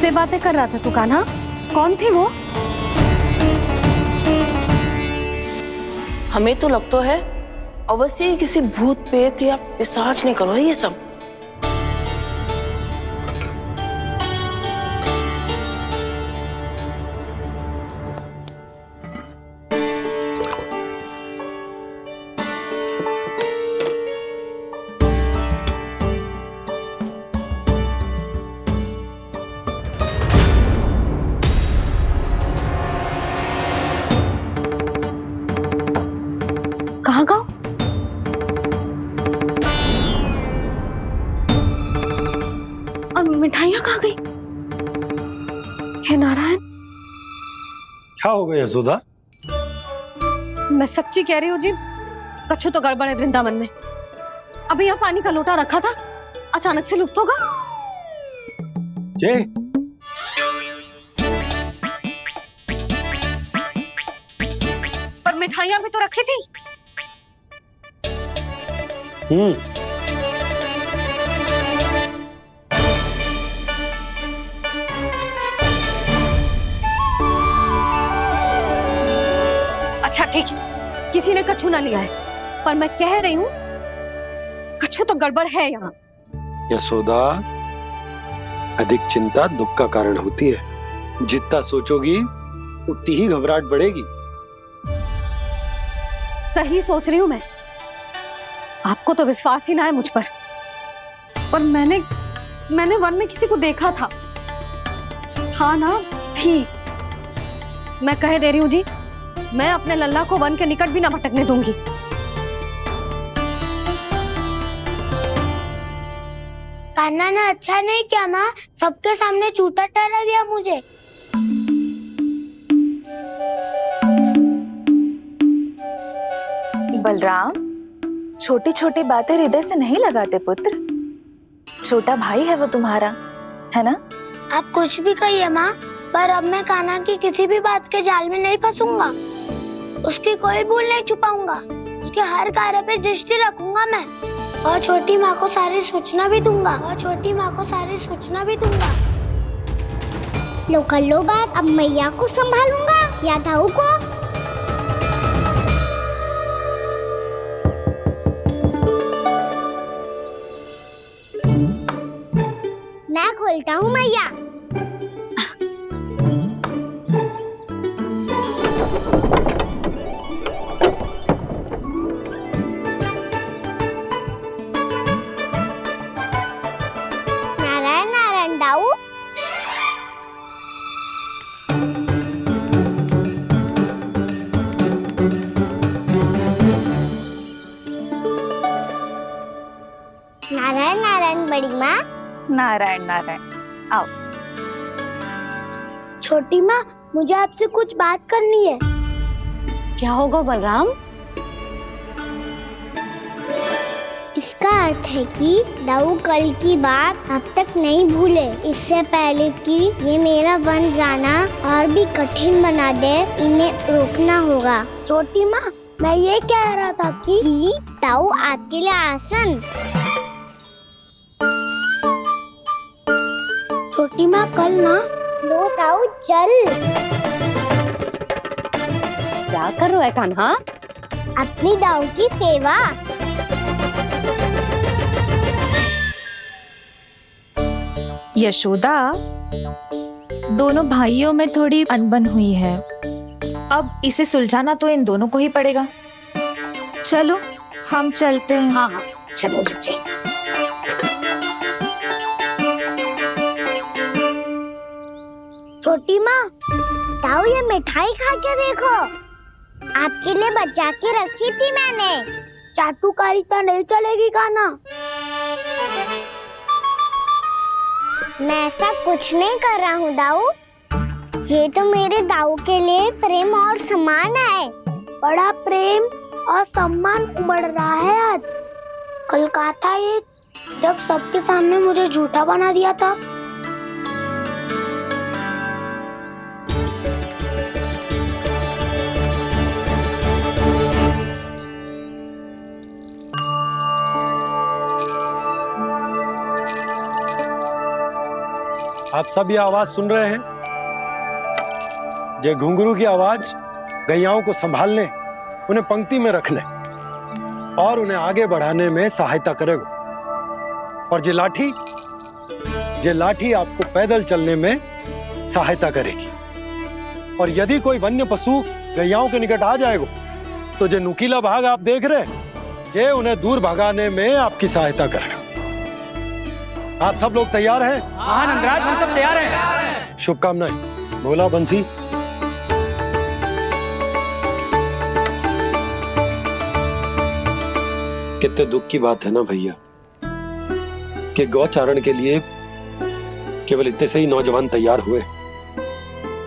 किससे बातें कर रहा था तू कान्हा? कौन थी वो? हमें तो लगता है अवश्य ही किसी भूत प्रेत या पिशाच ने करो ये सब। कहाँ गाँव? और मिठाइयाँ कहाँ गई? हे नारायण, क्या हो गया यशोदा? मैं सच्ची कह रही हूँ जी, कछु तो गड़बड़ है वृंदावन में। अभी यहाँ पानी का लोटा रखा था, अचानक से लुप्त होगा। जय, पर मिठाइयाँ भी तो रखी थी। अच्छा ठीक है, किसी ने कछु ना लिया है, पर मैं कह रही हूँ कछु तो गड़बड़ है यहाँ। यशोदा, अधिक चिंता दुख का कारण होती है। जितना सोचोगी उतनी ही घबराहट बढ़ेगी। सही सोच रही हूँ मैं। आपको तो विश्वास ही ना है मुझ पर। और मैंने वन में किसी को देखा था। हाँ ना, थी। मैं कह दे रही हूँ जी, मैं अपने लल्ला को वन के निकट भी ना भटकने दूंगी। कान्हा ने अच्छा नहीं किया माँ, सबके सामने झूठा ठहरा दिया मुझे। बलराम, छोटी छोटी बातें हृदय से नहीं लगाते पुत्र। छोटा भाई है वो तुम्हारा, है ना? आप कुछ भी कहिए माँ, पर अब मैं कान्हा की किसी भी बात के जाल में नहीं फंसूंगा। उसकी कोई भूल नहीं छुपाऊंगा। उसके हर कार्य पे दृष्टि रखूंगा मैं। और छोटी माँ को सारी सूचना भी दूंगा। लो कर लो बात, अब मैया को संभालूंगा या दाऊ को। मैं खोलता हूँ मैया। नारायण नारायण दाऊ। नारायण नारायण बड़ी माँ। नारायण नारायण, आओ। छोटी माँ, मुझे आपसे कुछ बात करनी है। क्या होगा बलराम? इसका अर्थ है कि दाऊ कल की बात अब तक नहीं भूले। इससे पहले कि ये मेरा वन जाना और भी कठिन बना दे, इन्हें रोकना होगा। छोटी माँ, मैं ये कह रहा था कि दाऊ आपके लिए आसन। छोटी माँ, कल ना लो दाऊ जल। क्या कर रहा है कान्हा? अपनी दाऊ की सेवा। यशोदा, दोनों भाइयों में थोड़ी अनबन हुई है। अब इसे सुलझाना तो इन दोनों को ही पड़ेगा। चलो हम चलते हैं। हाँ हाँ, चलो जी। छोटी माँ, दाऊ ये मिठाई खा के देखो। आपके लिए बचा के रखी थी मैंने। चाटुकारिता नहीं चलेगी कान्हा। मैं ऐसा कुछ नहीं कर रहा हूँ दाऊ। ये तो मेरे दाऊ के लिए प्रेम और सम्मान है। बड़ा प्रेम और सम्मान उमड़ रहा है आज। कल कहा था ये, जब सबके सामने मुझे झूठा बना दिया था। आप सब ये आवाज सुन रहे हैं? जे घुंघरू की आवाज गैयाओं को संभालने, उन्हें पंक्ति में रखने और उन्हें आगे बढ़ाने में सहायता करेगा। और जे लाठी आपको पैदल चलने में सहायता करेगी। और यदि कोई वन्य पशु गैयाओं के निकट आ जाएगा तो जे नुकीला भाग आप देख रहे हैं, जे उन्हें दूर भगाने में आपकी सहायता करेगा। आप सब लोग तैयार हैं? हाँ नंदराज, हम सब तैयार हैं। शुभकामनाएं। बोला बंसी। कितने दुख की बात है ना भैया कि गौचारण के लिए केवल इतने से ही नौजवान तैयार हुए।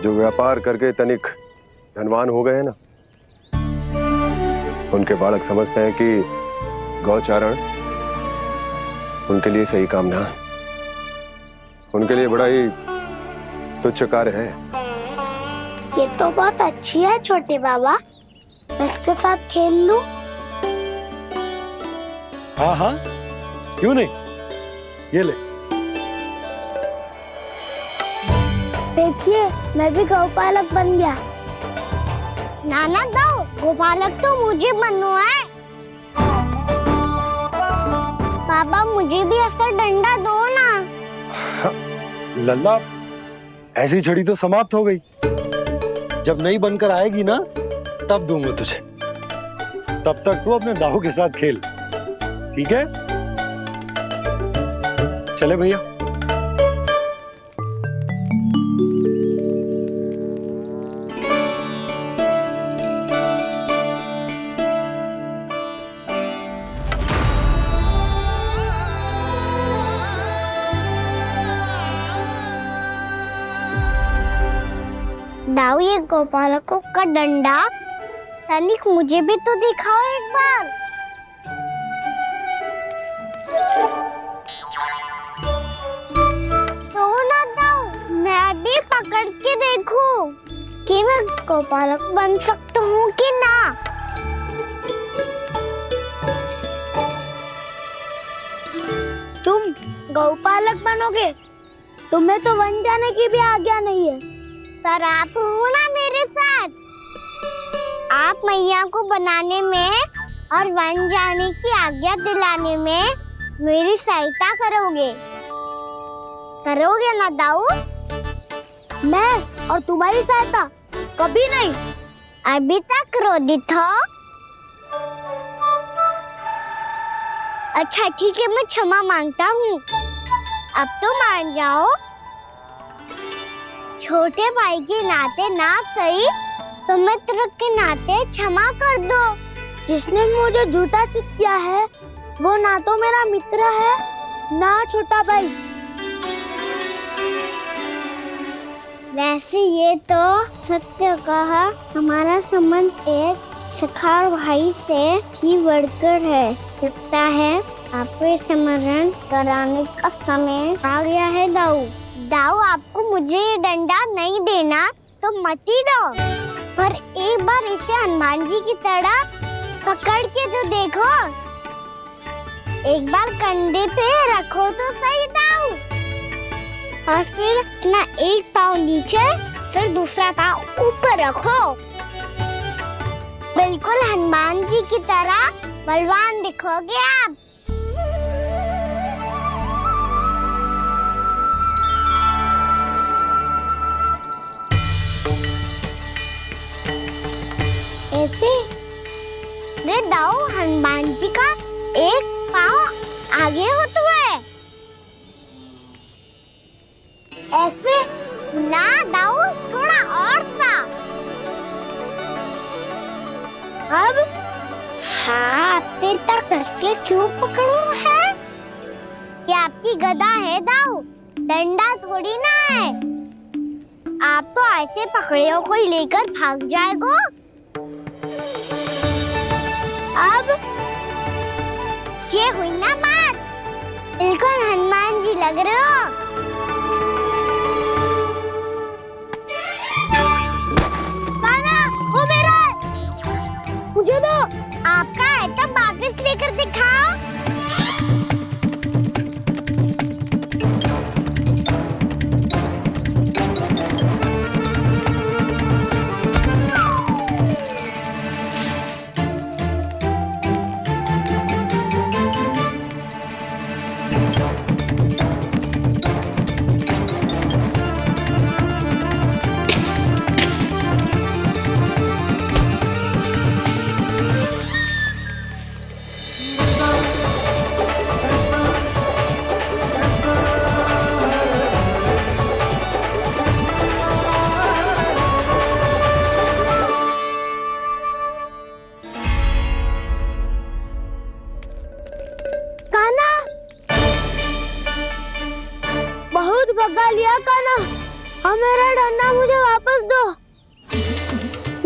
जो व्यापार करके तनिक धनवान हो गए ना, उनके बालक समझते हैं कि गौचारण उनके लिए सही काम ना है, उनके लिए बड़ा ही तुच्छ कार्य है। ये तो बहुत अच्छी है छोटे बाबा, मैं इसके साथ खेल लूं? हाँ हाँ, क्यों नहीं, ये ले। देखिए, मैं भी गौपालक बन गया। नाना दो, गौपालक तो मुझे बनना है। पापा मुझे भी ऐसा डंडा दो ना। लल्ला, ऐसी छड़ी तो समाप्त हो गई। जब नई बनकर आएगी ना, तब दूंगा तुझे। तब तक तू अपने दाऊ के साथ खेल, ठीक है? चले भैया। दाऊ, ये गोपालकों का डंडा तनिक मुझे भी तो दिखाओ एक बार। तो ना दाऊ, मैं भी पकड़ के देखूं कि मैं गोपालक बन सकता हूँ कि ना। तुम गौपालक बनोगे? तुम्हें तो वन जाने की भी आज्ञा नहीं है। पर आप हो ना मेरे साथ, आप मैया को बनाने में और वन जाने की आज्ञा दिलाने में मेरी सहायता करोगे ना दाऊ? मैं और तुम्हारी सहायता कभी नहीं। अभी तक क्रोधित हो? अच्छा ठीक है, मैं क्षमा मांगता हूँ। अब तो मान जाओ। छोटे भाई के नाते ना सही तो मित्र के नाते क्षमा कर दो। जिसने मुझे झूठा सिखाया है वो ना तो मेरा मित्र है ना छोटा भाई। वैसे ये तो सत्य कहा, हमारा संबंध एक सखार भाई से भी बढ़कर है। लगता है आपको स्मरण कराने का समय आ गया है दाऊ। दाऊ, आपको मुझे ये डंडा नहीं देना तो मत ही दो, पर एक बार इसे हनुमान जी की तरह पकड़ के तो देखो। एक बार कंधे पे रखो तो सही दाऊ, और फिर अपना एक पाँव नीचे फिर दूसरा पाँव ऊपर रखो। बिल्कुल हनुमान जी की तरह बलवान दिखोगे आप। ऐसे रे दाऊ, हनुमान जी का एक पाँव आगे होता है। ऐसे ना दाऊ, थोड़ा और सा। अब हाथ तक कसके क्यों पकड़ू है? ये आपकी गदा है दाऊ, डंडा थोड़ी ना है। आप तो ऐसे पकड़े हो कोई लेकर भाग जाएगा। अब ये हुई ना बात, बिल्कुल हनुमान जी लग रहे हो। पाना, वो मेरा है। मुझे दो। आपका है तो वापस लेकर दिखाओ।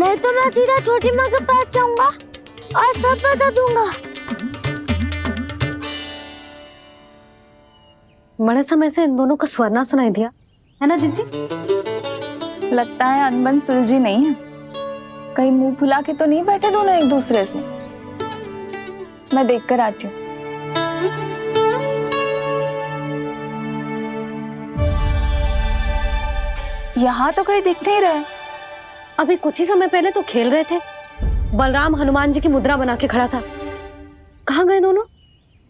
नहीं तो मैं सीधा छोटी माँ के पास जाऊंगा और सब बता दूंगा। बड़े समय से इन दोनों का स्वर ना सुनाई दिया, है ना जीजी? लगता है अनबन सुलझी नहीं है। कहीं मुंह फुला के तो नहीं बैठे दोनों एक दूसरे से। मैं देख कर आती हूँ। यहाँ तो कहीं दिख नहीं रहे। अभी कुछ ही समय पहले तो खेल रहे थे। बलराम हनुमान जी की मुद्रा बना के खड़ा था। कहाँ गए दोनों?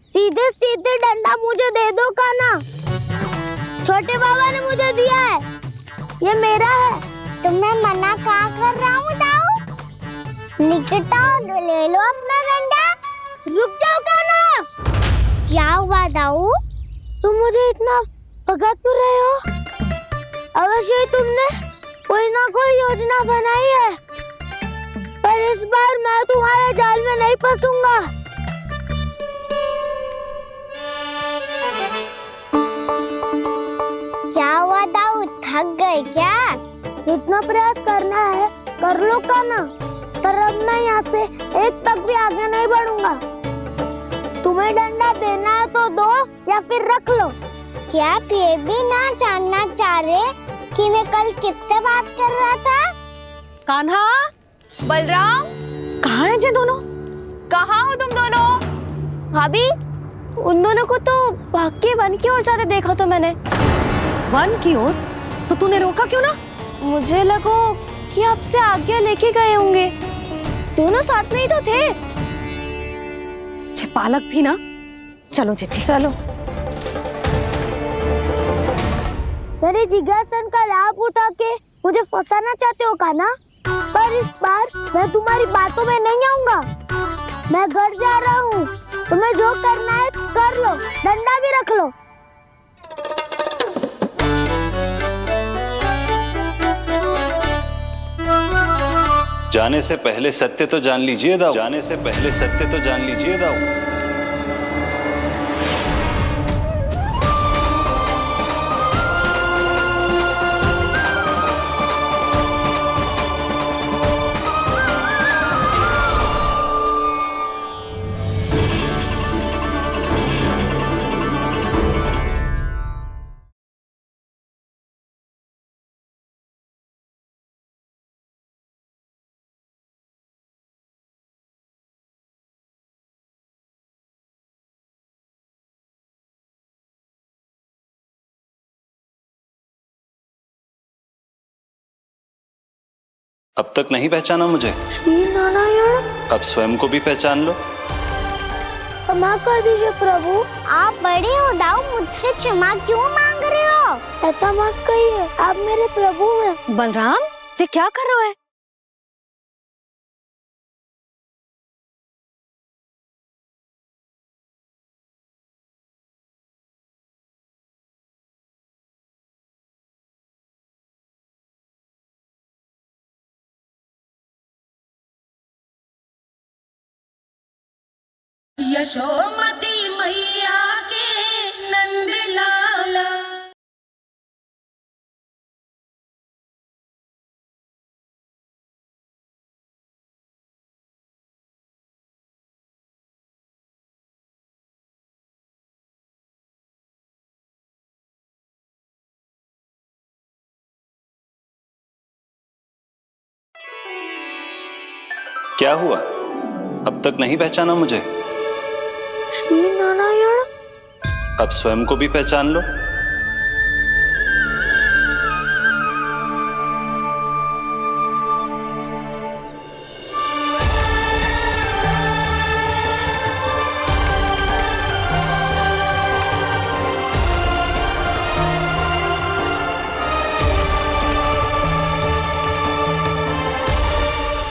सीधे सीधे डंडा मुझे दे दो कान्हा। छोटे बाबा ने मुझे दिया है, ये मेरा है। तो मैं मना कहाँ कर रहा हूँ दाऊ? निकट आओ, ले लो अपना डंडा। रुक जाओ कान्हा। क्या हुआ दाऊ? तुम मुझे इतना भगा क्यों रहे हो? अवश्य ही तुमने कोई ना कोई योजना बनाई है, पर इस बार मैं तुम्हारे जाल में नहीं फंसूंगा। क्या हुआ दाऊ, थक गए क्या? इतना प्रयास करना है कर लो कान्हा, पर अब मैं यहाँ से एक तक भी आगे नहीं बढ़ूंगा। तुम्हें डंडा देना है तो दो या फिर रख लो। क्या आप ये भी ना जानना चाह रहे कि मैं कल किससे बात कर रहा था? कान्हा, बलराम, कहाँ हैं ये दोनों? कहाँ हो तुम दोनों? भाभी, उन दोनों को तो भाग के वन की ओर जाते देखा तो मैंने। वन की ओर? तो तूने रोका क्यों ना? मुझे लगा कि आपसे आज्ञा लेके गए होंगे। दोनों साथ में ही तो थे। पालक भी ना। चलो जीजी चलो। मेरे जिज्ञासन का लाभ उठा के मुझे फंसाना चाहते हो कान्हा, पर इस बार मैं तुम्हारी बातों में नहीं आऊंगा। मैं घर जा रहा हूँ, तुम्हें जो करना है कर लो, डंडा भी रख लो। जाने से पहले सत्य तो जान लीजिए दाऊ। जाने से पहले सत्य तो जान लीजिए दाऊ। अब तक नहीं पहचाना मुझे? श्री नारायण। अब स्वयं को भी पहचान लो। क्षमा कर दीजिए प्रभु। आप बड़े हो दाऊ, मुझसे क्षमा क्यों मांग रहे हो? ऐसा मत कहिए, आप मेरे प्रभु हैं। बलराम, ये क्या कर रहे हो? यशोमती मैया के नंद लाला। क्या हुआ? अब तक नहीं पहचाना मुझे? श्री नारायण। अब स्वयं को भी पहचान लो।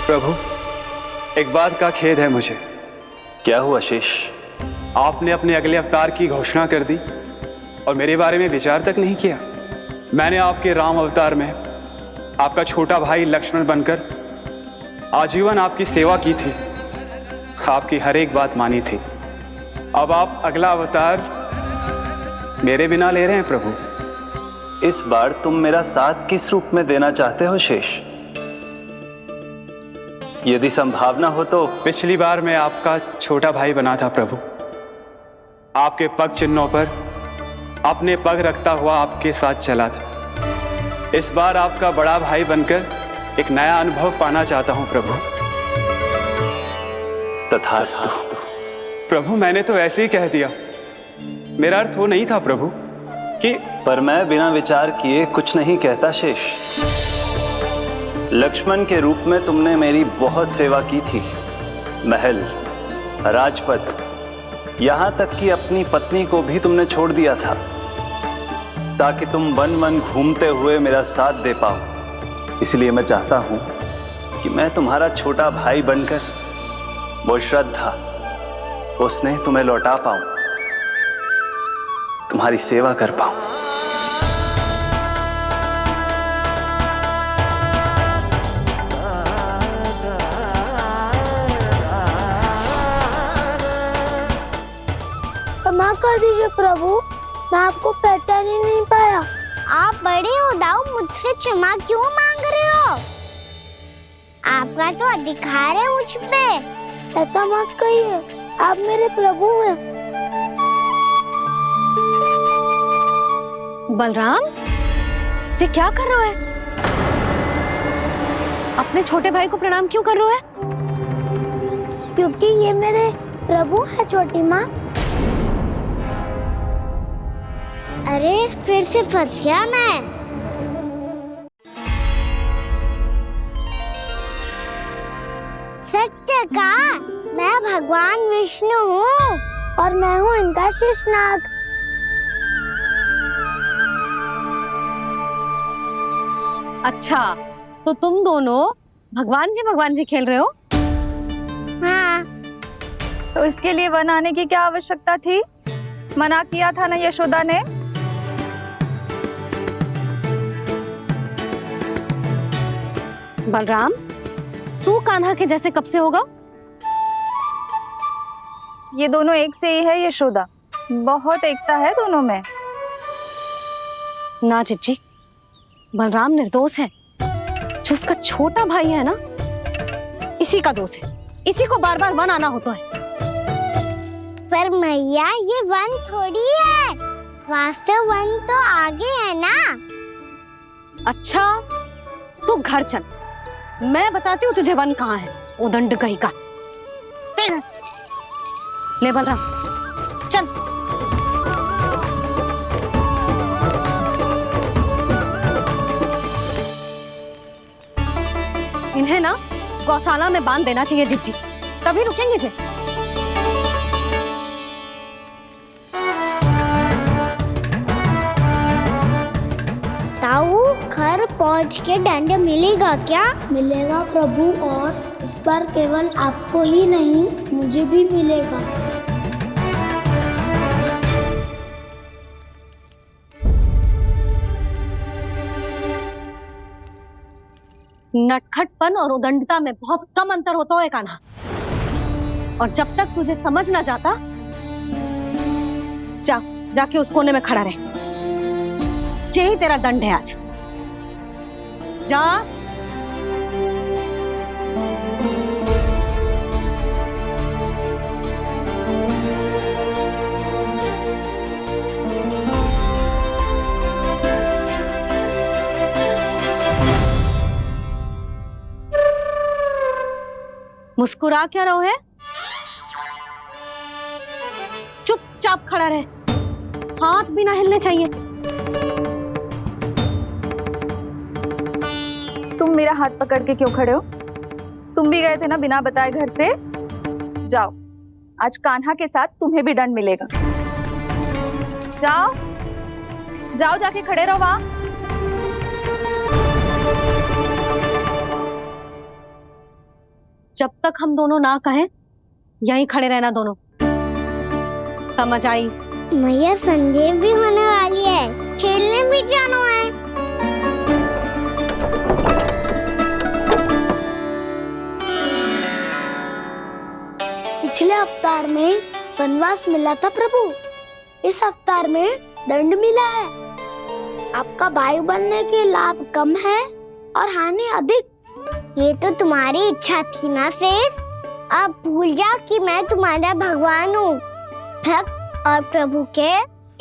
प्रभु, एक बात का खेद है मुझे। क्या हुआ शेष? आपने अपने अगले अवतार की घोषणा कर दी और मेरे बारे में विचार तक नहीं किया। मैंने आपके राम अवतार में आपका छोटा भाई लक्ष्मण बनकर आजीवन आपकी सेवा की थी, आपकी हर एक बात मानी थी। अब आप अगला अवतार मेरे बिना ले रहे हैं प्रभु। इस बार तुम मेरा साथ किस रूप में देना चाहते हो शेष? यदि संभावना हो तो पिछली बार मैं आपका छोटा भाई बना था प्रभु, आपके पग चिन्हों पर अपने पग रखता हुआ आपके साथ चला था। इस बार आपका बड़ा भाई बनकर एक नया अनुभव पाना चाहता हूं प्रभु। तथास्तु। प्रभु मैंने तो ऐसे ही कह दिया, मेरा अर्थ वो नहीं था प्रभु कि पर मैं बिना विचार किए कुछ नहीं कहता शेष। लक्ष्मण के रूप में तुमने मेरी बहुत सेवा की थी। महल, राजपथ, यहां तक कि अपनी पत्नी को भी तुमने छोड़ दिया था ताकि तुम वन वन घूमते हुए मेरा साथ दे पाओ। इसलिए मैं चाहता हूं कि मैं तुम्हारा छोटा भाई बनकर वो श्रद्धा, वो स्नेह तुम्हें लौटा पाऊं, तुम्हारी सेवा कर पाऊं। क्षमा कर दीजिए प्रभु, मैं आपको पहचान ही नहीं पाया। आप बड़े हो दाऊ, मुझसे क्षमा क्यों मांग रहे हो? आपका तो अधिकार है मुझ पे। ऐसा मत कहिए, आप मेरे प्रभु हैं। बलराम जी क्या कर रहे हो? अपने छोटे भाई को प्रणाम क्यों कर रहे हो? क्योंकि ये मेरे प्रभु है छोटी माँ। अरे फिर से फंस गया मैं। सत्य का, मैं भगवान विष्णु हूँ और मैं हूँ इनका शेषनाग। अच्छा, तो तुम दोनों भगवान जी खेल रहे हो? हाँ। तो इसके लिए वन आने की क्या आवश्यकता थी? मना किया था ना यशोदा ने। बलराम, तू कान्हा के जैसे कब से होगा? ये दोनों एक से ही है यशोदा, बहुत एकता है दोनों में। ना चिच्ची, बलराम निर्दोष है। जो उसका छोटा भाई है ना, इसी का दोष है। इसी को बार बार वन आना होता है। पर मैया ये वन थोड़ी है, वास्तव वन तो आगे है ना। अच्छा, तू घर चल, मैं बताती हूँ तुझे वन कहाँ है। उदंड कहीं का। ले बलराम चल। इन्हें ना गौशाला में बांध देना चाहिए जिज्जी, तभी रुकेंगे जे। ताऊ, घर पहुंच के दंड मिलेगा क्या? मिलेगा प्रभु, और इस बार केवल आपको ही नहीं मुझे भी मिलेगा। नटखटपन और उदंडता में बहुत कम अंतर होता है कान्हा, और जब तक तुझे समझ ना जाता, जाके उस कोने में खड़ा रहे। यही तेरा दंड है आज। जा। मुस्कुरा क्या रहो है? चुपचाप खड़ा रहे, हाथ भी ना हिलने चाहिए। तुम मेरा हाथ पकड़ के क्यों खड़े हो? तुम भी गए थे ना बिना बताए घर से। जाओ, आज कान्हा के साथ तुम्हें भी दंड मिलेगा। जाओ जाओ, जाके खड़े रहो वहां। जब तक हम दोनों ना कहें, यहीं खड़े रहना दोनों। समझ आई? मैया संध्या भी होने वाली है, खेलने भी जाना है। पिछले अवतार में वनवास मिला था प्रभु, इस अवतार में दंड मिला है। आपका भाई बनने के लाभ कम है और हानि अधिक। ये तो तुम्हारी इच्छा थी ना शेष। अब भूल जाओ कि मैं तुम्हारा भगवान हूँ। भक्त और प्रभु के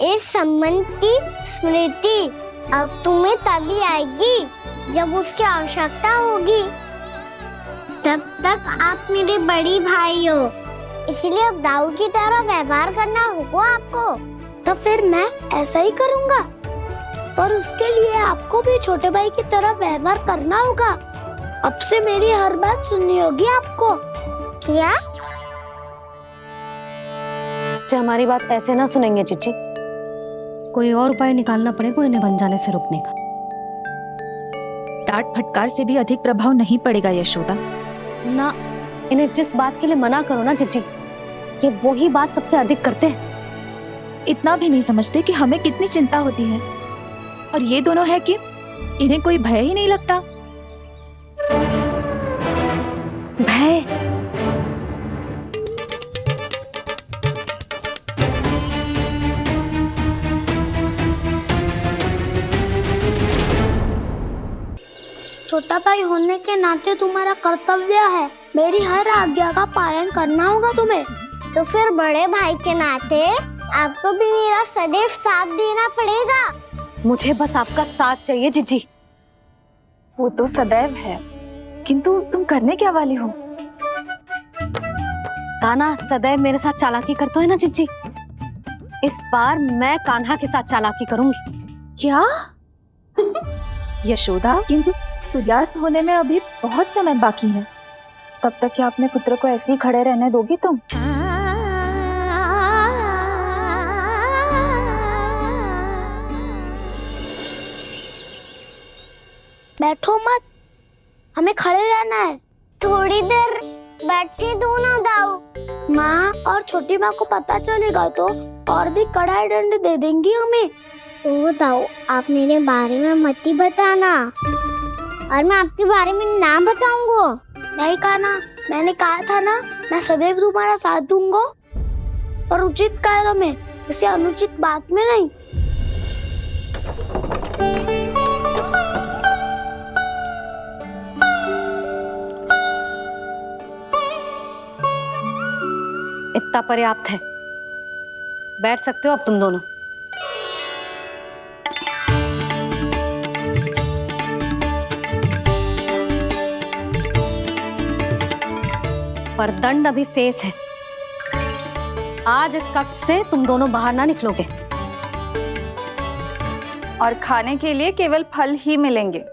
इस संबंध की स्मृति अब तुम्हें तभी आएगी जब उसकी आवश्यकता होगी। तब तक आप मेरे बड़ी भाई हो, इसलिए अब दाऊ की तरह व्यवहार करना होगा आपको। तो फिर मैं ऐसा ही करूँगा, पर उसके लिए आपको भी छोटे भाई की तरह व्यवहार करना होगा। अब से मेरी हर बात सुननी होगी आपको। क्या? जो हमारी बात ऐसे ना सुनेंगे चिची, कोई और उपाय निकालना पड़ेगा इन्हें बन जाने से रुकने का। डांट फटकार से भी अधिक प्रभाव नहीं पड़ेगा यशोदा। ना, इन्हें जिस बात के लिए मना करो ना चिची, ये वही बात सबसे अधिक करते हैं। इतना भी नहीं समझते कि हमें कितनी चिंता होती है, और ये दोनों है कि इन्हें कोई भय ही नहीं लगता। भय? छोटा भाई होने के नाते तुम्हारा कर्तव्य है मेरी हर आज्ञा का पालन करना होगा तुम्हें। तो फिर बड़े भाई के नाते आपको भी मेरा सदैव साथ देना पड़ेगा। मुझे बस आपका साथ चाहिए जीजी। वो तो सदैव है, किंतु तुम करने क्या वाली हो? कान्हा सदैव मेरे साथ चालाकी करता है ना जीजी, इस बार मैं कान्हा के साथ चालाकी करूंगी। क्या? यशोदा, किंतु सूर्यास्त होने में अभी बहुत समय बाकी है। तब तक क्या अपने पुत्र को ऐसे ही खड़े रहने दोगी तुम? बैठो मत, हमें खड़े रहना है। थोड़ी देर बैठे दो ना दाऊ। माँ और छोटी माँ को पता चलेगा तो और भी कड़ा दंड दे देंगी हमें। ओ दाऊ, आप मेरे बारे में मत ही बताना, और मैं आपके बारे में ना बताऊंगा। नहीं कान्हा, मैंने कहा था ना, मैं सदैव तुम्हारा साथ दूंगा, पर उचित कार्य में, किसी अनुचित बात में नहीं। इतना पर्याप्त है, बैठ सकते हो अब तुम दोनों। पर दंड अभी शेष है। आज इस कक्ष से तुम दोनों बाहर ना निकलोगे, और खाने के लिए केवल फल ही मिलेंगे।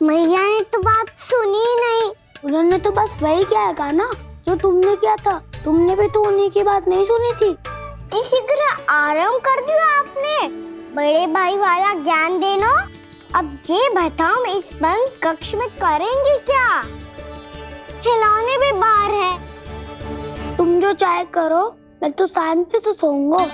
मैया ने तो बात सुनी ही नहीं। उन्होंने तो बस वही किया ना जो तुमने किया था। तुमने भी तो उन्हीं की बात नहीं सुनी थी। शीघ्र आराम कर दिया आपने। बड़े भाई वाला ज्ञान देना। अब ये बताओ, मैं इस बंद कक्ष में करेंगे क्या? खिलौने भी बाहर है। तुम जो चाहे करो, मैं तो शांति से सोऊंगा।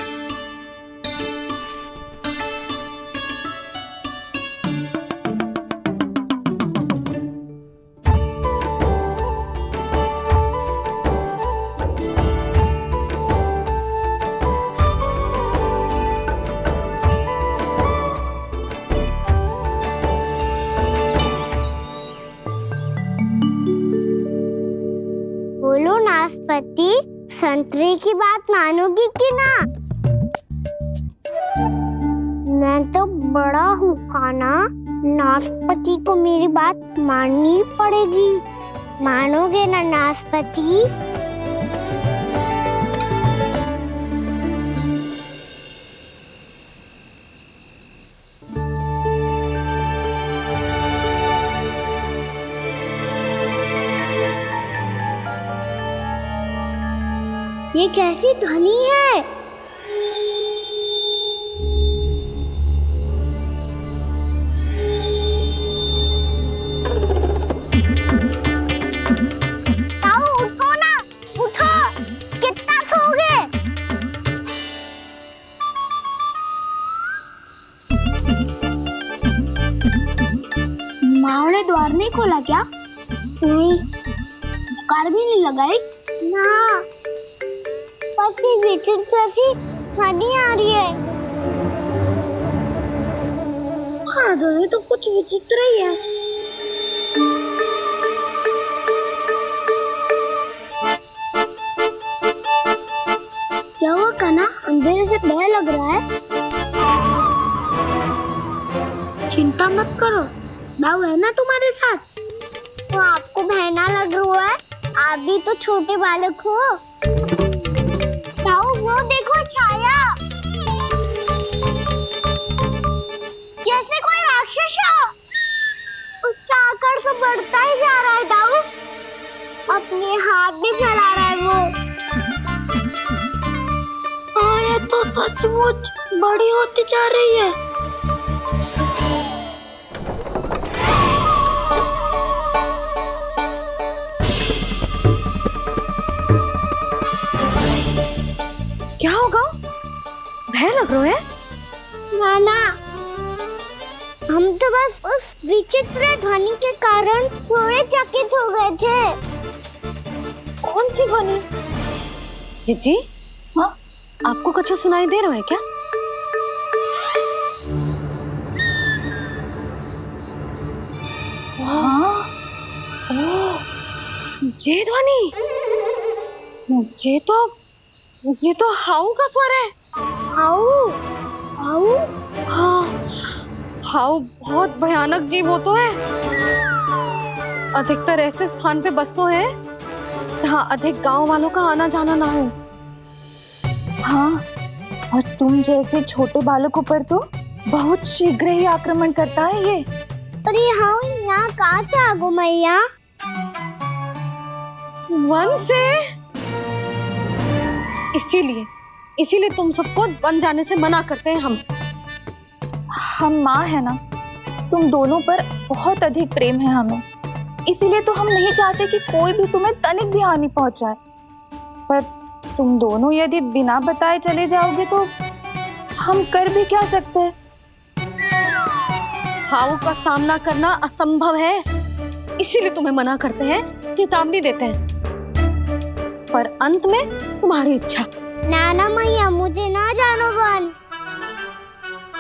बोलो नाशपाती, संतरे की बात मानोगी कि ना? मैं तो बड़ा हूँ कान्हा, नाशपाती को मेरी बात माननी पड़ेगी। मानोगे ना नाशपाती? ये कैसी ध्वनि है? ताऊ उठो ना, उठो, कितना सोओगे? माँ ने द्वार नहीं खोला क्या? नहीं। कार भी नहीं लगाई? ना। कैसी विचित्र सी ध्वनि आ रही है। हाँ, ध्वनि तो कुछ विचित्र ही है। क्या हुआ कान्हा, अंधेरे से डर लग रहा है? चिंता मत करो, दाऊ है ना तुम्हारे साथ। तो आपको बहना लग रहा है, आप भी तो छोटे बालक हो। दाऊ वो देखो छाया, जैसे कोई राक्षस हो। उसका आकार तो बढ़ता ही जा रहा है दाऊ, अपने हाथ भी फैला रहा है वो। हाँ, ये तो सचमुच बड़ी होती जा रही है। क्या होगा? भय लग रहा है? नाना, हम तो बस उस विचित्र ध्वनि के कारण थोड़े चकित हो गए थे। कौन सी ध्वनि? जीजी, हाँ, आपको कुछ सुनाई दे रहा है क्या? हाँ, ओह, ये ध्वनि, ये तो हाउ का स्वर है। How, how? हाँ, हाउ बहुत भयानक जीव हो तो है। अधिकतर ऐसे स्थान पे बसते हैं जहाँ अधिक गांव वालों का आना जाना ना हो। हाँ, और तुम जैसे छोटे बालकों पर तो बहुत शीघ्र ही आक्रमण करता है ये। पर ये हाउ यहाँ कहाँ से आ गो मैया? वन से। इसीलिए तुम सबको वन जाने से मना करते हैं हम माँ है ना, तुम दोनों पर बहुत अधिक प्रेम है हमें, इसीलिए तो हम नहीं चाहते कि कोई भी तुम्हें तनिक भी हानि पहुंचाए। पर तुम दोनों यदि बिना बताए चले जाओगे तो हम कर भी क्या सकते हैं? हाउ का सामना करना असंभव है, इसीलिए तुम्हें मना करते हैं, चेतावनी देते हैं। पर अंत में तुम्हारी इच्छा। नाना मैया, मुझे ना जानो वन,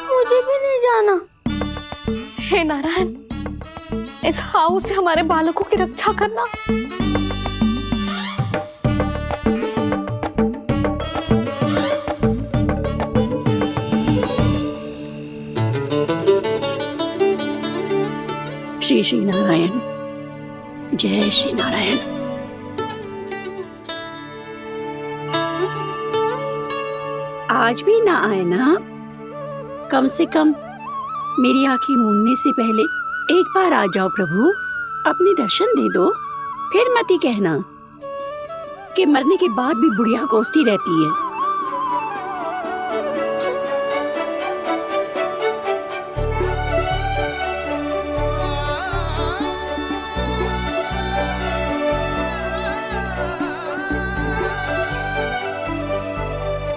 मुझे भी नहीं जाना। हे नारायण, इस हाउ से हमारे बालकों की रक्षा करना। श्री श्री नारायण, जय श्री नारायण। आज भी ना आए ना? कम से कम मेरी आंखें मूंदने से पहले एक बार आ जाओ प्रभु, अपने दर्शन दे दो। फिर मत ही कहना कि मरने के बाद भी बुढ़िया कोसती रहती है।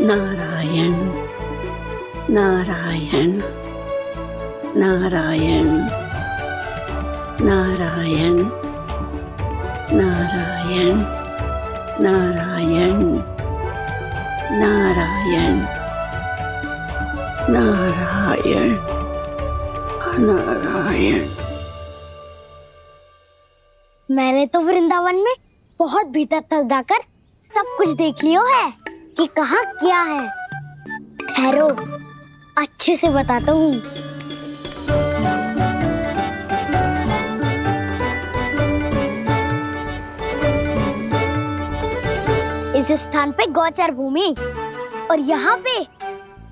नारायण नारायण नारायण नारायण नारायण नारायण नारायण नारायण नारायण। मैंने तो वृंदावन में बहुत भीतर तक जाकर सब कुछ देख लियो है कि कहाँ क्या है। ठहरो, अच्छे से बताता हूँ। इस स्थान पे गोचर भूमि, और यहाँ पे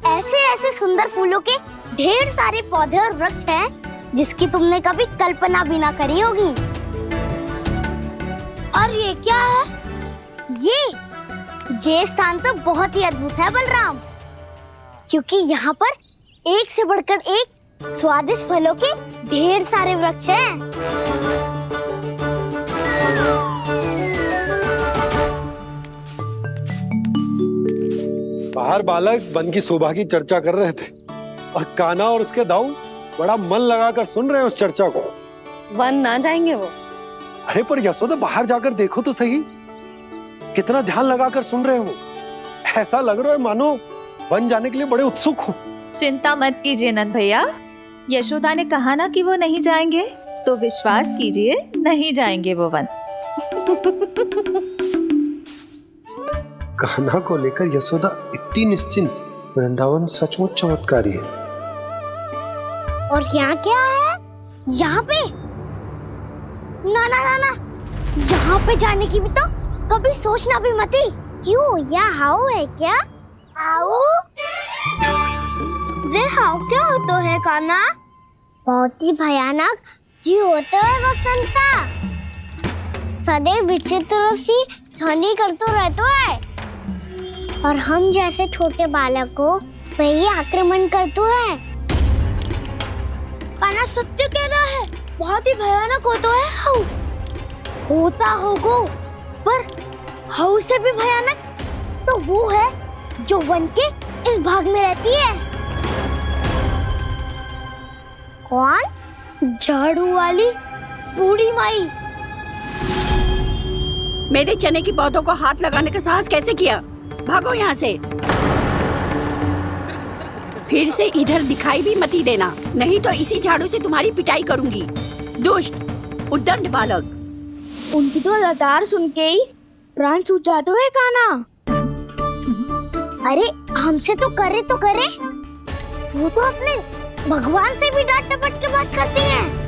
ऐसे ऐसे सुंदर फूलों के ढेर सारे पौधे और वृक्ष हैं जिसकी तुमने कभी कल्पना भी ना करी होगी। और ये क्या है? ये स्थान तो बहुत ही अद्भुत है बलराम, क्योंकि यहाँ पर एक से बढ़कर एक स्वादिष्ट फलों के ढेर सारे वृक्ष हैं। बाहर बालक वन की शोभा की चर्चा कर रहे थे और कान्हा और उसके दाऊ बड़ा मन लगाकर सुन रहे हैं उस चर्चा को। वन ना जाएंगे वो। अरे पर यशोदा, बाहर जाकर देखो तो सही, कितना ध्यान लगाकर सुन रहे हो। ऐसा लग रहा है मानो वन जाने के लिए बड़े उत्सुक हो। चिंता मत कीजिए नंद भैया, यशोदा ने कहा ना कि वो नहीं जाएंगे, तो विश्वास कीजिए नहीं जाएंगे वो वन। कान्हा को लेकर यशोदा इतनी निश्चिंत, वृंदावन सचमुच चमत्कारी है। और यहाँ क्या है? यहाँ पे ना ना ना ना, यहाँ पे जाने की भी तो कभी सोचना भी मत ही। क्यों, यहाँ हाउ है क्या? हाउ? ये हाउ क्या होता है कान्हा? बहुत ही भयानक जी होता है वसंता। सदैव विचित्र सी ध्वनि करते रहता है और हम जैसे छोटे बालक को वही आक्रमण करते है। कान्हा सत्य कह रहा है, बहुत ही भयानक होता है हाउ। होता होगा, पर हाउ से भी भयानक तो वो है जो वन के इस भाग में रहती है। कौन? झाड़ू वाली बूढ़ी माई। मेरे चने की पौधों को हाथ लगाने का साहस कैसे किया? भागो यहाँ से। फिर से इधर दिखाई भी मत देना, नहीं तो इसी झाड़ू से तुम्हारी पिटाई करूंगी। दुष्ट उद्दंड बालक। उनकी तो लतार सुन के ही प्राण सूझ जाते हैं कान्हा। अरे हमसे तो करे, वो तो अपने भगवान से भी डांट डपट के बात करती हैं।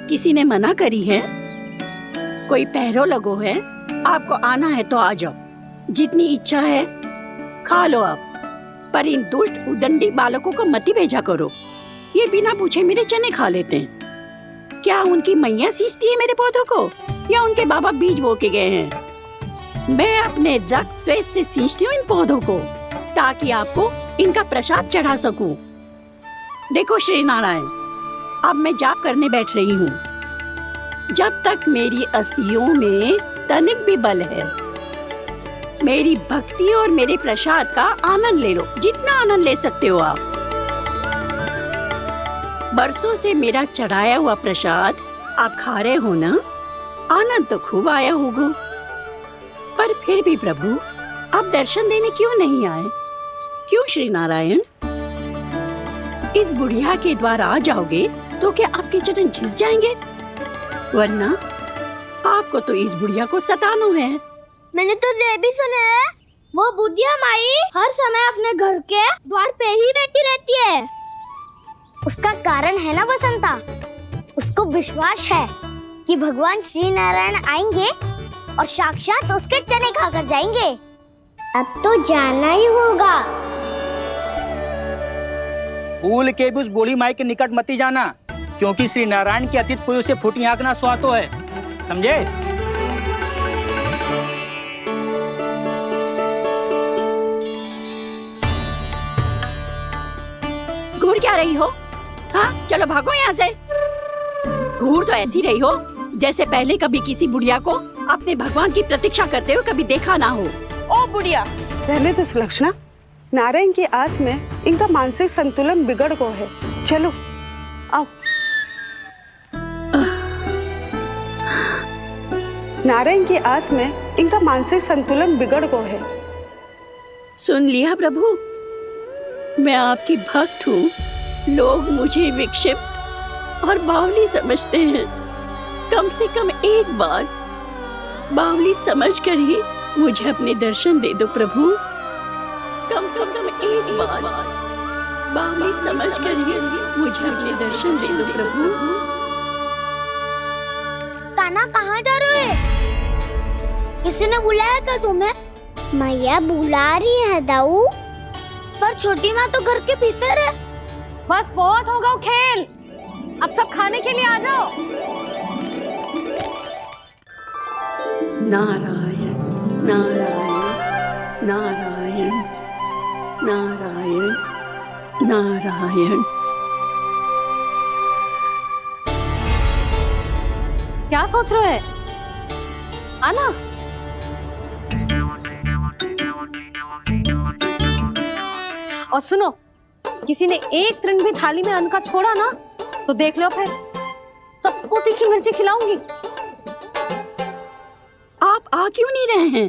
किसी ने मना करी है? कोई पहरो लगो है? आपको आना है तो आ जाओ, जितनी इच्छा है खा लो आप, पर इन दुष्ट उदंडी बालकों को मत ही भेजा करो। ये बिना पूछे मेरे चने खा लेते हैं। क्या उनकी मैया सींचती है मेरे पौधों को, या उनके बाबा बीज बो के गए हैं? मैं अपने रक्त स्वेद से सींचती हूँ इन पौधों को, ताकि आपको इनका प्रसाद चढ़ा सकूं। देखो श्री नारायण, अब मैं जाप करने बैठ रही हूँ। जब तक मेरी अस्थियों में तनिक भी बल है, मेरी भक्ति और मेरे प्रसाद का आनंद ले लो, जितना आनंद ले सकते हो आप। बरसों से मेरा चढ़ाया हुआ प्रसाद आप खा रहे हो ना, आनंद तो खूब आया होगा। पर फिर भी प्रभु आप दर्शन देने क्यों नहीं आए? क्यों श्री नारायण? इस बुढ़िया के द्वार आ जाओगे तो क्या आपके चरण घिस जाएंगे? वरना आपको तो इस बुढ़िया को सताना है। मैंने तो ये भी सुना है, वो बुढ़िया माई हर समय अपने घर के द्वार पे ही बैठी रहती है। उसका कारण है ना बसंता, उसको विश्वास है कि भगवान श्री नारायण आएंगे और साक्षात उसके चने खाकर जाएंगे। अब तो जाना ही होगा। भूल के भी उस बूढ़ी माई के निकट मत जाना, क्योंकि श्री नारायण की अतीत पुरुष से फूटी आंख ना स्वातो है, समझे? घूर क्या रही हो? हाँ, चलो भागो यहाँ से। घूर तो ऐसी रही हो जैसे पहले कभी किसी बुढ़िया को अपने भगवान की प्रतीक्षा करते हुए कभी देखा ना हो। ओ बुढ़िया, रहने दो सुलक्षणा। नारायण की आस में इनका मानसिक संतुलन बिगड़ गया है। चलो आओ। नारायण की आस में इनका मानसिक संतुलन बिगड़ गया है। सुन लिया प्रभु, मैं आपकी भक्त हूँ। लोग मुझे विक्षिप्त और बावली समझते हैं। कम से कम एक बार बावली समझकर ही मुझे अपने दर्शन दे दो प्रभु। कम से कम एक बार बावली समझकर ही मुझे अपने दर्शन दे दो प्रभु। कान्हा कहाँ जा रहे हो? किसी ने बुलाया था तुम्हें? मैया बुला रही है दाऊ। पर छोटी माँ तो घर के भीतर है। बस बहुत होगा खेल, अब सब खाने के लिए आ जाओ। नारायण नारायण नारायण नारायण नारायण। क्या सोच रहे हैं? आना। और सुनो, किसी ने एक तृण भी थाली में अन्न का छोड़ा ना, तो देख लो फिर सबको तीखी मिर्ची खिलाऊंगी। आ क्यों नहीं रहे हैं?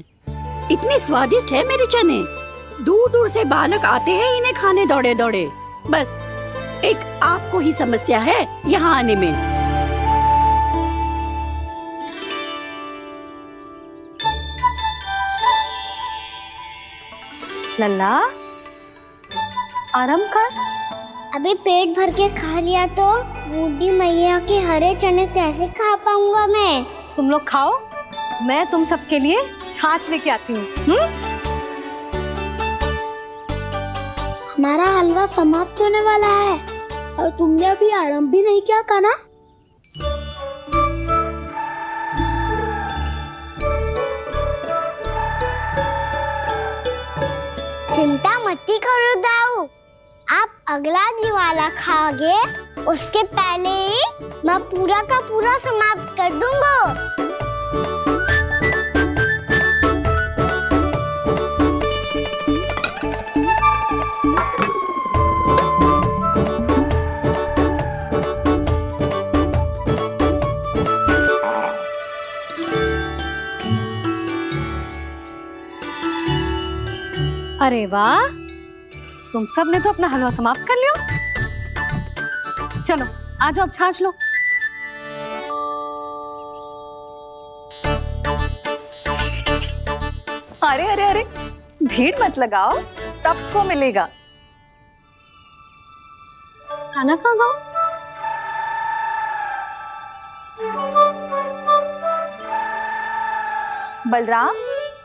इतने स्वादिष्ट है मेरे चने। दूर दूर से बालक आते हैं इन्हें खाने दौड़े दौड़े। बस एक आपको ही समस्या है यहाँ आने में। लल्ला, आराम कर। अभी पेट भर के खा लिया तो बूढ़ी मैया के हरे चने कैसे खा पाऊंगा मैं? तुम लोग खाओ, मैं तुम सबके लिए छाछ लेके आती हूँ। हमारा हलवा समाप्त होने वाला है और तुमने अभी आराम भी नहीं किया कान्हा। चिंता मत करो दाऊ, आप अगला दिवाला खाओगे उसके पहले ही मैं पूरा का पूरा समाप्त कर दूंगा। अरे वाह, तुम सब ने तो अपना हलवा समाप्त कर लिया। चलो आ जाओ, अब छाछ लो। अरे अरे अरे, भीड़ मत लगाओ, सबको मिलेगा। खाना खा गो। बलराम,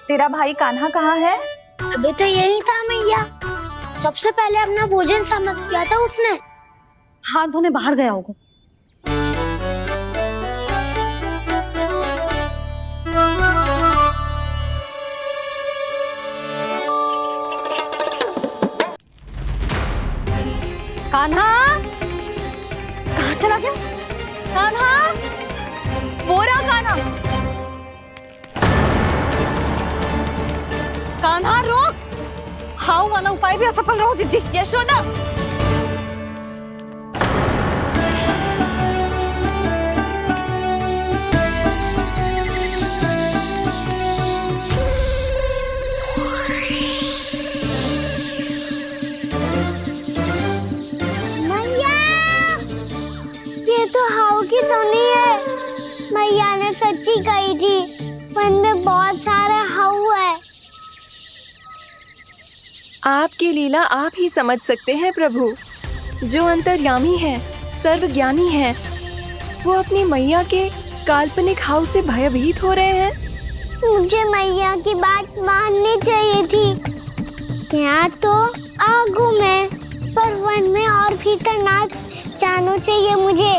तेरा भाई कान्हा कहाँ है? अभी तो यही था मैया, सबसे पहले अपना भोजन समाप्त किया था उसने। हाथ धोने बाहर गया होगा। कान्हा कहाँ चला गया? कान्हा, वो रहा कान्हा। कान्हा रोक, हाउ वाला उपाय भी असफल रहो जिज्जी। यशोदा, मैया, ये तो हाउ की धुनी है। मैया ने सच्ची कही थी, वन में बहुत सारे हाउ है। आपकी लीला आप ही समझ सकते हैं प्रभु। जो अंतर्यामी है, सर्वज्ञानी है, वो अपनी मैया के काल्पनिक हाव से भयभीत हो रहे हैं। मुझे मैया की बात माननी चाहिए थी। यहाँ तो आगू में, पर वन में और भीतर ना जाना चाहिए मुझे।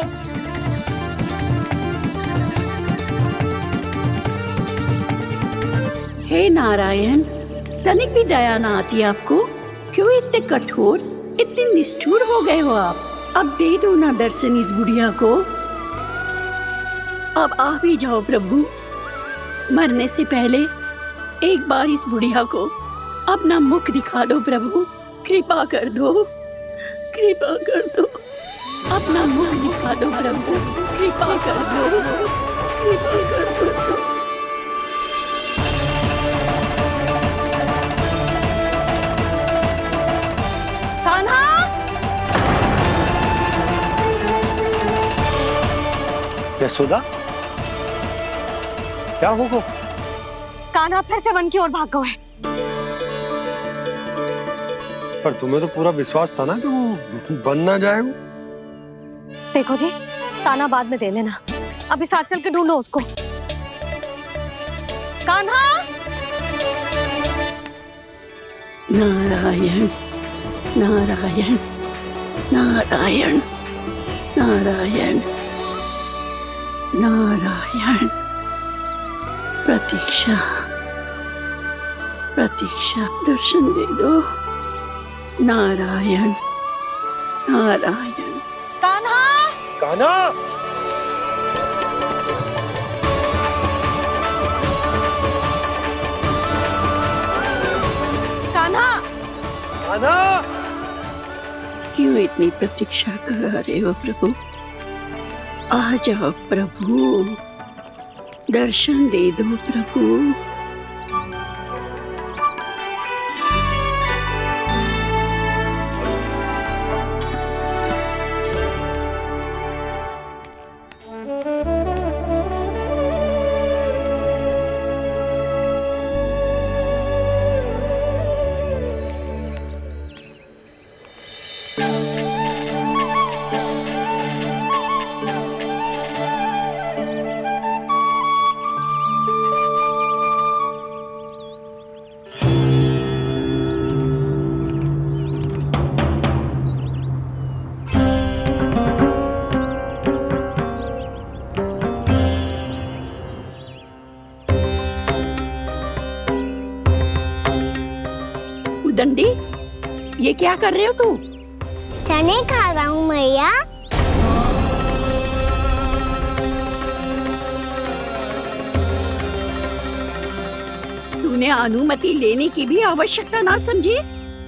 हे नारायण, तनिक भी दया ना आती आपको? क्यों इतने कठोर, इतने निष्ठुर हो गए हो आप? अब दे दो ना दर्शन इस बुढ़िया को। अब आ भी जाओ प्रभु, मरने से पहले एक बार इस बुढ़िया को अपना मुख दिखा दो प्रभु। कृपा कर दो, कृपा कर दो, अपना मुख दिखा दो प्रभु। कृपा कर दो, कृपा कर दो। कान्हा, यशोदा, क्या हो? कान्हा फिर से वन की ओर भाग गए। पर तुम्हें तो पूरा विश्वास था ना कि वो बन ना जाए। देखो जी, ताना बाद में दे लेना, अभी साथ चल के ढूंढो उसको। कान्हा, नारायण नारायण नारायण नारायण नारायण। प्रतीक्षा प्रतीक्षा, दर्शन दे दो। नारायण नारायण। कान्हा, कान्हा, कान्हा, कान्हा। क्यों इतनी प्रतीक्षा करा रहे हो प्रभु? आ जाओ प्रभु, दर्शन दे दो प्रभु। दंडी, ये क्या कर रहे हो तू? चने खा रहा हूँ मैया। तूने अनुमति लेने की भी आवश्यकता ना समझी?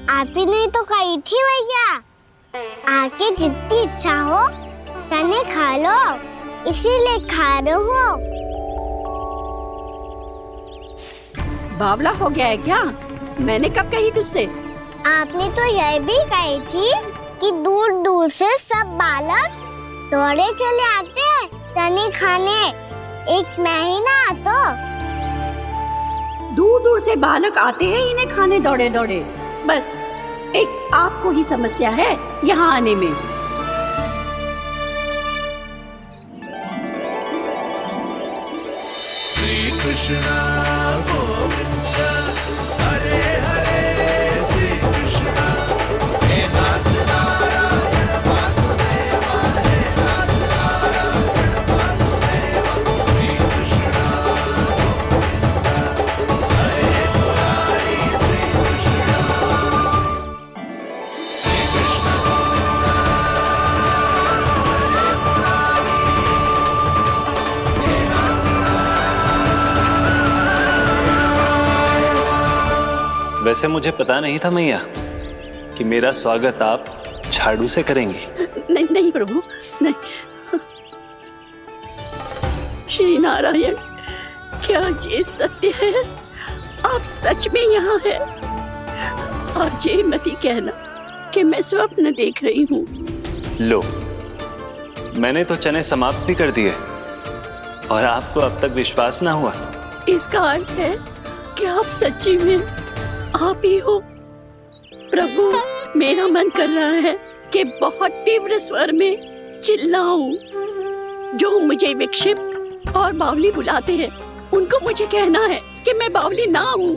आप ही नहीं तो कही थी भैया, आके जितनी इच्छा हो चने खा लो, इसीलिए खा रहे हो। बावला हो गया है क्या? मैंने कब कही तुझसे? आपने तो यह भी कही थी कि दूर दूर से सब बालक दौड़े चले आते हैं चने खाने, एक महीना तो दूर दूर से बालक आते हैं इन्हें खाने दौड़े दौड़े। बस एक आपको ही समस्या है यहाँ आने में। श्री कृष्णा गोविंद हरे हरे, श्री कृष्णा हे नाथ नारायण वासुदेवा, हे नाथ नारायण वासुदेवा, श्री कृष्णा गोविंद हरे मुरारी, श्री कृष्णा गोविंद हरे मुरारी, हे नाथ वैसे मुझे पता नहीं था मैया कि मेरा स्वागत आप झाड़ू से करेंगी। नहीं नहीं प्रभु, नहीं। श्री नारायण, क्या ये सत्य है? आप सच में यहाँ हैं? और ये मत कहना कि मैं स्वप्न देख रही हूँ। लो, मैंने तो चने समाप्त भी कर दिए और आपको अब तक विश्वास ना हुआ। इसका अर्थ है कि आप सच्ची में आप ही हो। प्रभु, मेरा मन कर रहा है कि बहुत तीव्र स्वर में चिल्लाऊं। जो मुझे विक्षिप्त और बावली बुलाते हैं उनको मुझे कहना है कि मैं बावली ना हूँ।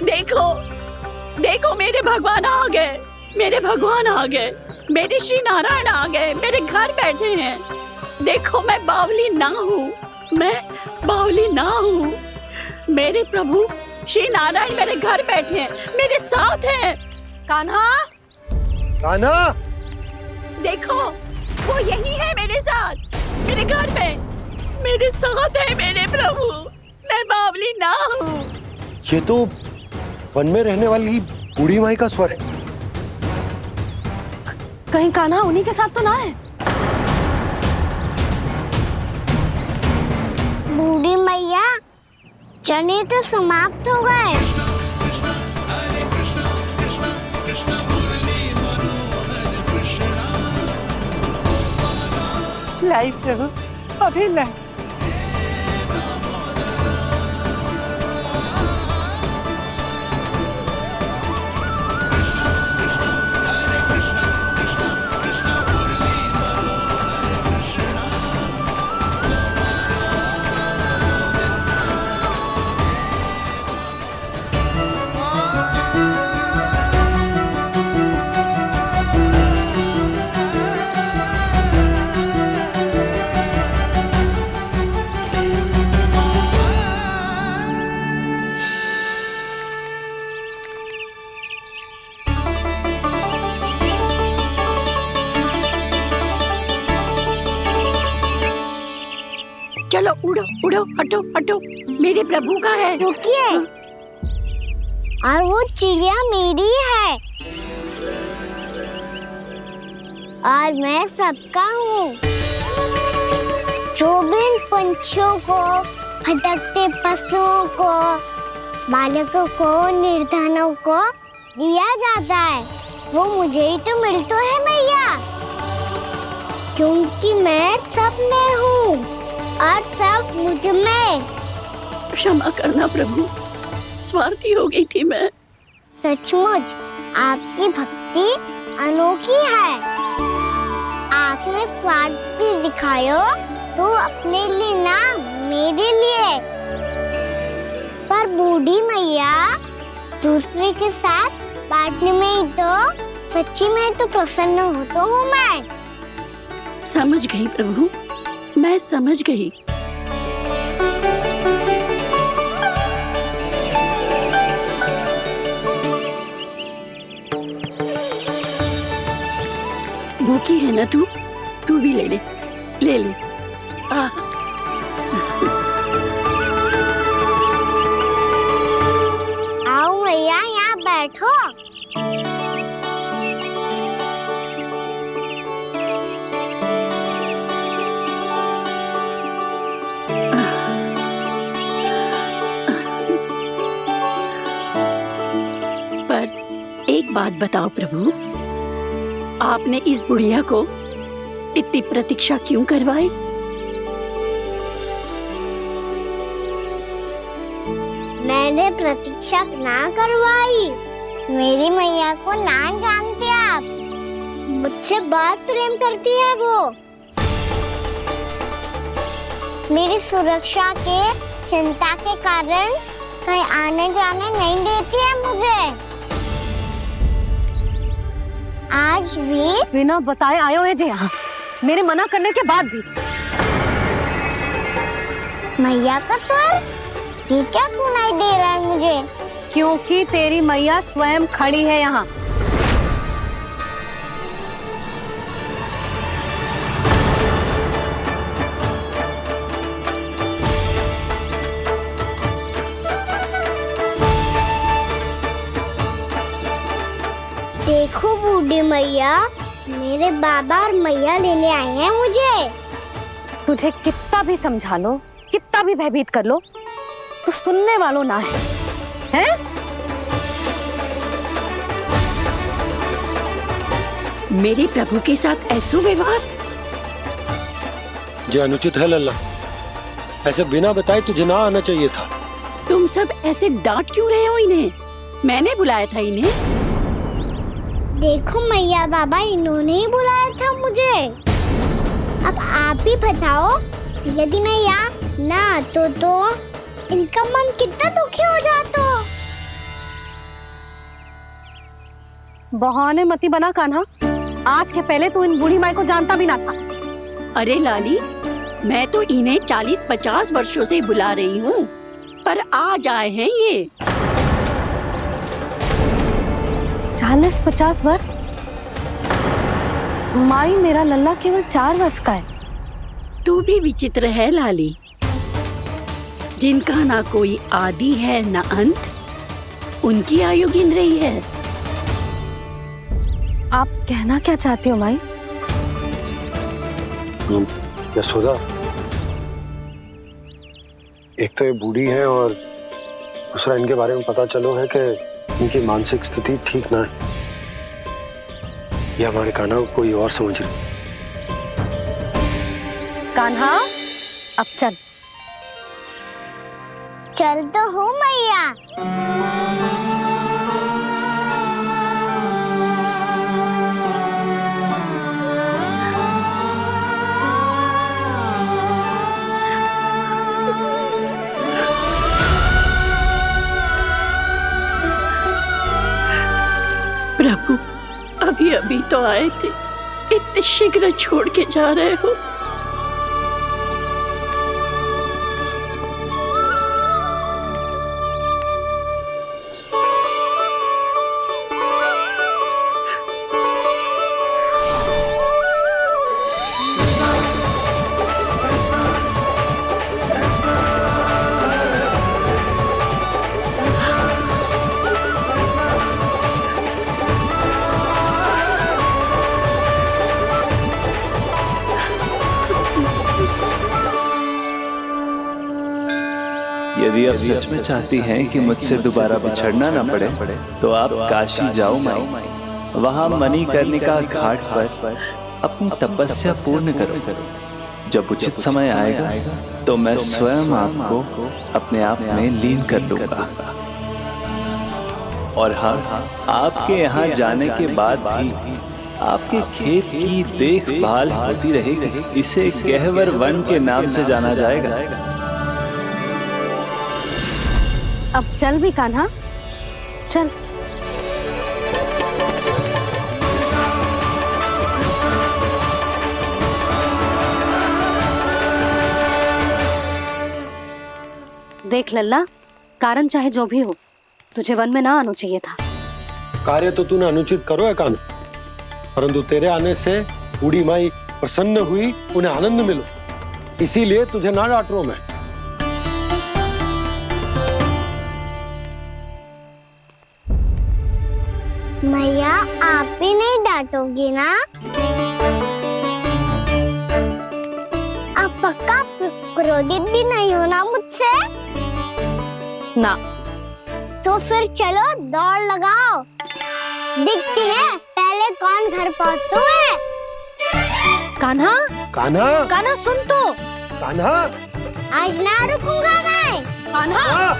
देखो देखो, मेरे भगवान आ गए, मेरे भगवान आ गए, मेरे श्री नारायण आ गए, मेरे घर बैठे हैं। देखो, मैं बावली ना हूँ, मैं बावली ना हूँ। मेरे प्रभु श्री नारायण मेरे घर बैठे हैं, मेरे साथ हैं। कान्हा, कान्हा, देखो वो यही है मेरे साथ, मेरे घर में मेरे साथ है मेरे प्रभु। मैं बावली ना हूँ। ये तो वन में रहने वाली बूढ़ी माई का स्वर है। कहीं कान्हा उन्हीं के साथ तो ना है? बूढ़ी मैया, चने तो समाप्त हो गए। लाई प्रभु, अभी लाई। चलो उड़ो उड़ो, हटो हटो, मेरे प्रभु का है। रुकिए, और वो चिड़िया मेरी है और मैं सबका हूँ। जो भी इन पंछियों को, भटकते पशुओं को, बालकों को, निर्धनों को दिया जाता है, वो मुझे ही तो मिलता है मैया, क्योंकि मैं सब में हूँ और सब मुझ में। क्षमा करना प्रभु, स्वार्थी हो गई थी मैं। सचमुच आपकी भक्ति अनोखी है। आपने स्वार्थ भी दिखायो तो अपने लिए ना, मेरे लिए। पर बूढ़ी मैया, दूसरे के साथ बांटने में ही तो सच्ची में तो प्रसन्न होता हूँ मैं। समझ गई प्रभु, मैं समझ गई। भूखी है ना तू भी ले ले, ले ले। आओ मैया, यहाँ बैठो। पर एक बात बताओ प्रभु, आपने इस बुढ़िया को इतनी प्रतीक्षा क्यों करवाई? मैंने प्रतीक्षा ना करवाई। मेरी मैया को ना जानते आप, मुझसे बहुत प्रेम करती है वो। मेरी सुरक्षा के चिंता के कारण कहीं आने जाने नहीं देती है मुझे। आज भी बिना बताए आयो है जी यहाँ, मेरे मना करने के बाद भी। मैया का स्वर, ये क्या सुनाई दे रहा है मुझे? क्योंकि तेरी मैया स्वयं खड़ी है यहाँ। देखो बूढ़ी मैया, मेरे बाबा और मैया लेने आए हैं मुझे। तुझे कितना भी समझा लो, कितना भी भयभीत कर लो, तो सुनने वालों ना है, हैं? मेरे प्रभु के साथ ऐसा व्यवहार जो अनुचित है लल्ला। ऐसे बिना बताए तुझे ना आना चाहिए था। तुम सब ऐसे डांट क्यों रहे हो इन्हें? मैंने बुलाया था इन्हें। देखो मैया बाबा, इन्होंने ही बुलाया था मुझे। अब आप ही बताओ, यदि मैं यहाँ ना आतो तो इनका मन कितना दुखी हो जाता। बहाने मती बना कान्हा, आज के पहले तू इन बूढ़ी माई को जानता भी ना था। अरे लाली, मैं तो इन्हें 40-50 वर्षों से बुला रही हूँ, पर आज आए हैं ये। 40-50 वर्ष? माई, मेरा लल्ला केवल 4 वर्ष का है। तू भी विचित्र है लाली, जिनका ना कोई आदि है ना अंत, उनकी आयु गिन रही है। आप कहना क्या चाहती हो माई? यशोदा, एक तो ये बूढ़ी है और दूसरा इनके बारे में पता चलो है कि इनकी मानसिक स्थिति ठीक ना है। ये हमारे कान्हा को कोई और समझ रही। कान्हा, अब चल। चल तो हूँ मैया। प्रभु, अभी अभी तो आए थे, इतने शीघ्र छोड़ के जा रहे हो? यदि आप सच में चाहती हैं कि मुझसे दोबारा बिछड़ना ना पड़े तो आप काशी जाओ माई। वहां मणिकर्णिका घाट पर अपनी तपस्या पूर्ण करो। जब उचित समय आएगा तो मैं स्वयं आपको अपने आप में लीन कर लूंगा। और हाँ, आपके यहाँ जाने के बाद भी आपके खेत की देखभाल होती रहेगी। इसे गहवर वन के नाम से जाना जाएगा। अब चल भी कान्हा, चल। देख लल्ला, कारण चाहे जो भी हो, तुझे वन में ना आना चाहिए था। कार्य तो तूने अनुचित करो है कान्हा, परंतु तेरे आने से बूढ़ी माई प्रसन्न हुई, उन्हें आनंद मिलो, इसीलिए तुझे ना डांट रहा हूं मैं। मैया, आप भी नहीं डांटोगी ना? आप पक्का क्रोधित भी नहीं हो ना मुझसे? ना। तो फिर चलो दौड़ लगाओ, दिखती है पहले कौन घर पहुंचता है। कान्हा, कान्हा, कान्हा सुन तो। कान्हा, आज ना रुकूंगा मैं। कान्हा,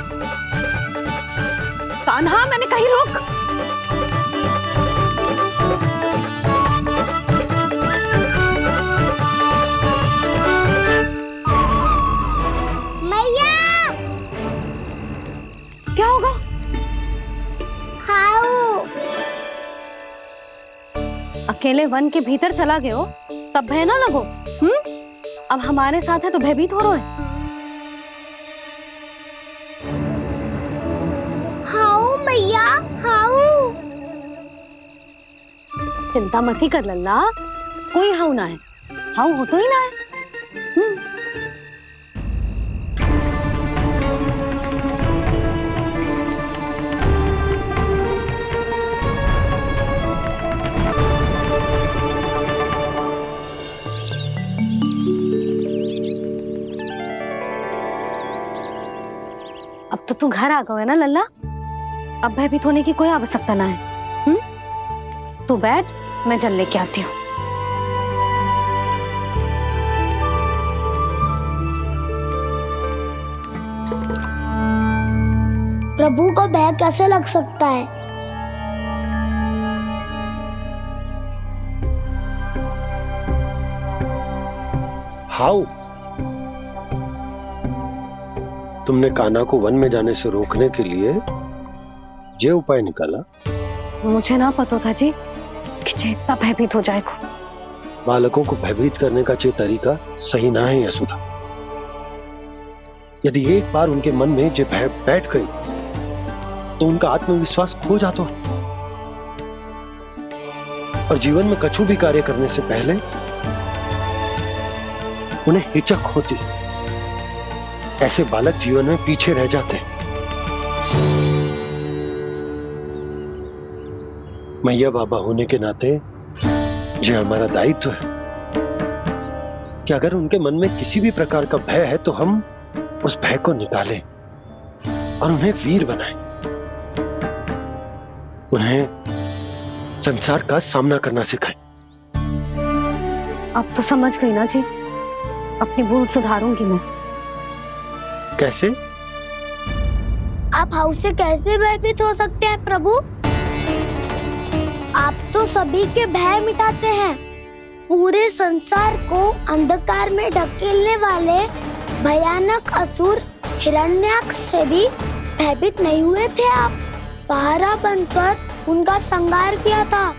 कान्हा, मैंने कही रुक। मैया, क्या होगा? हाउ अकेले वन के भीतर चला गए हो तब भय ना लगो। अब हमारे साथ है तो भयभीत हो रहे हैं। हाउ मैया, हाउ। चिंता मत ही कर लल्ला, कोई हाउ ना है। हाउ हो तो ही ना है। अब तो तू घर आ गया है ना लल्ला, अब भयभीत होने की कोई आवश्यकता ना है। तू बैठ, मैं जल लेके आती हूँ। प्रभु को भय कैसे लग सकता है? हाउ, तुमने कान्हा को वन में जाने से रोकने के लिए ये उपाय निकाला? मुझे ना पता था जी कि जे इतना भयभीत हो जाएगा। बालकों को भयभीत करने का ये तरीका सही ना है यशोदा। यदि एक बार उनके मन में ये भय बैठ गई तो उनका आत्मविश्वास खो जाता है और जीवन में कछु भी कार्य करने से पहले उन्हें हिचक होती। ऐसे बालक जीवन में पीछे रह जाते हैं। मैया बाबा होने के नाते ये हमारा दायित्व है कि अगर उनके मन में किसी भी प्रकार का भय है तो हम उस भय को निकालें और उन्हें वीर बनाएं, उन्हें संसार का सामना करना सिखाएं। अब तो समझ गई ना जी, अपनी भूल सुधारूंगी मैं। कैसे? आप हाउ से कैसे भयभीत हो सकते हैं प्रभु? आप तो सभी के भय मिटाते हैं। पूरे संसार को अंधकार में ढकेलने वाले भयानक असुर हिरण्याक्ष से भी भयभीत नहीं हुए थे आप। पहरा बनकर उनका संहार किया था।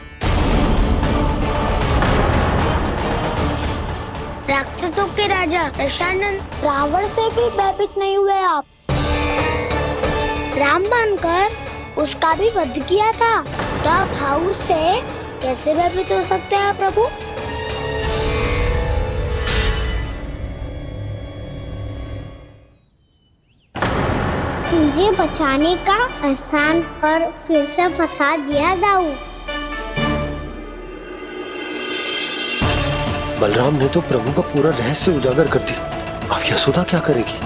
राक्षसों के राजा दशानन रावण से भी भयभीत नहीं हुए आप। राम बनकर उसका भी वध किया था। तो आप हाउ से कैसे भयभीत हो सकते हैं प्रभु? मुझे बचाने का स्थान पर फिर से फंसा दिया दाऊ। बलराम ने तो प्रभु का पूरा रहस्य उजागर कर दी। अब यशोदा क्या करेगी?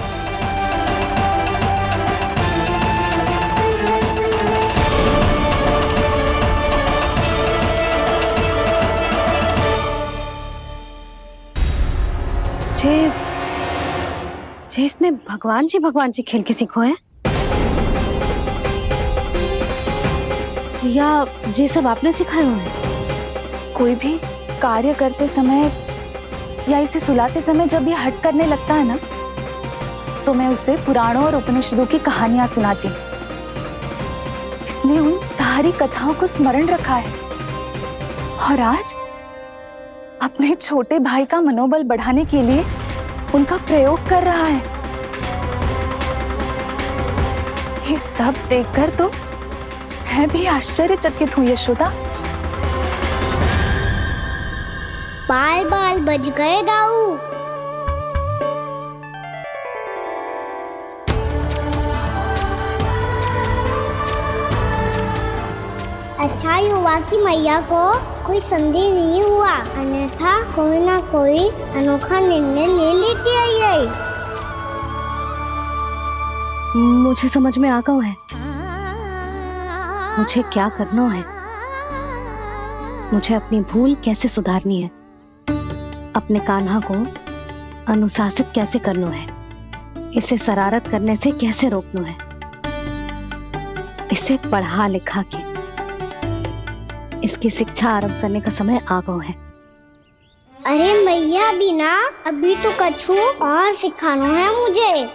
मुझे इसने भगवान जी खेल के सिखाए या ये सब आपने सिखाए हुए हैं? कोई भी कार्य करते समय या इसे सुलाते समय जब ये हट करने लगता है ना, तो मैं उसे पुराणों और उपनिषदों की कहानियां सुनाती हूँ। इसने उन सारी कथाओं को स्मरण रखा है और आज अपने छोटे भाई का मनोबल बढ़ाने के लिए उनका प्रयोग कर रहा है। ये सब देखकर तो मैं भी आश्चर्यचकित हूँ यशोदा। बाल बज गए दाऊ। अच्छा ही हुआ कि मैया को कोई संदेह नहीं हुआ, अन्यथा कोई ना कोई अनोखा निर्णय ले लेती है ये। मुझे समझ में आ गया है मुझे क्या करना है। मुझे अपनी भूल कैसे सुधारनी है, अपने कान्हा को अनुशासित कैसे करना है, इसे शरारत करने से कैसे रोकना है, इसे पढ़ा लिखा के इसकी शिक्षा आरंभ करने का समय आ गया है। अरे मैया बिना अभी तो कछु और सिखाना है मुझे।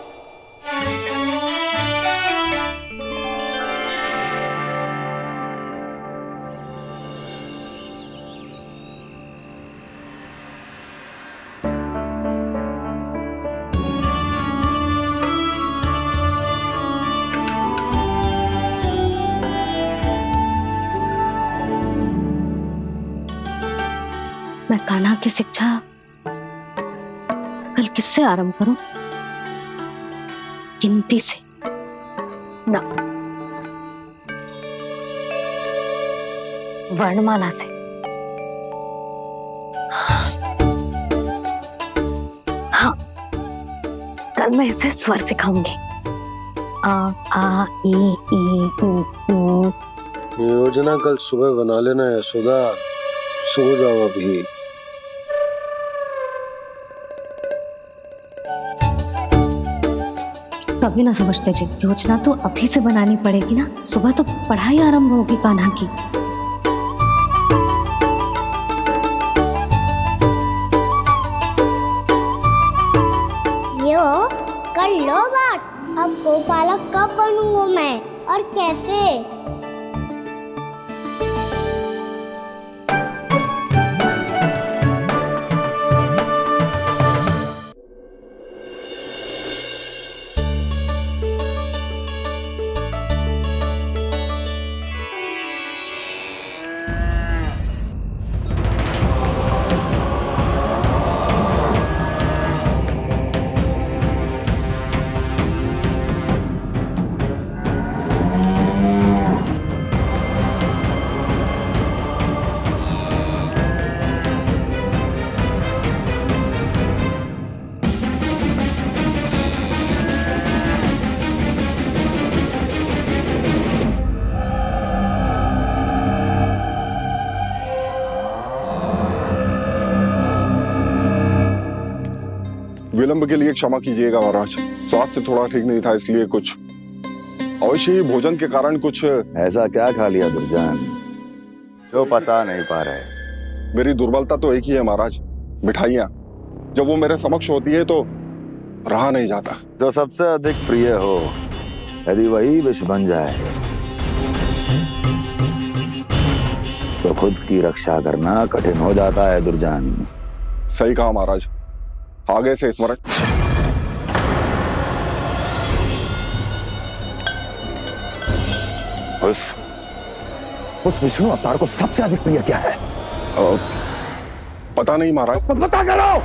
मैं कान्हा की शिक्षा कल किससे आरंभ करूं? गिनती से ना, वर्णमाला से। हाँ, कल मैं इसे स्वर सिखाऊंगी। आ ई उ। योजना कल सुबह बना लेना यशोदा, सो जाओ अभी। कभी ना समझते जी, योजना तो अभी से बनानी पड़ेगी ना। सुबह तो पढ़ाई आरंभ होगी कान्हा की। यो कर लो बात। अब गोपालक कब बनूंगा मैं और कैसे? विलंब के लिए क्षमा कीजिएगा महाराज, स्वास्थ्य थोड़ा ठीक नहीं था इसलिए कुछ अवश्य ही भोजन के कारण कुछ। ऐसा क्या खा लिया दुर्जन जो पचा नहीं पा रहे? मेरी दुर्बलता तो एक ही है महाराज, मिठाइयाँ। जब वो मेरे समक्ष होती है तो रहा नहीं जाता। जो सबसे अधिक प्रिय हो यदि वही विष बन जाए तो खुद की रक्षा करना कठिन हो जाता है दुर्जन। सही कहा महाराज, आगे से स्मरण। उस विष्णु अवतार को सबसे अधिक प्रिय क्या है? पता नहीं महाराज। पता करो।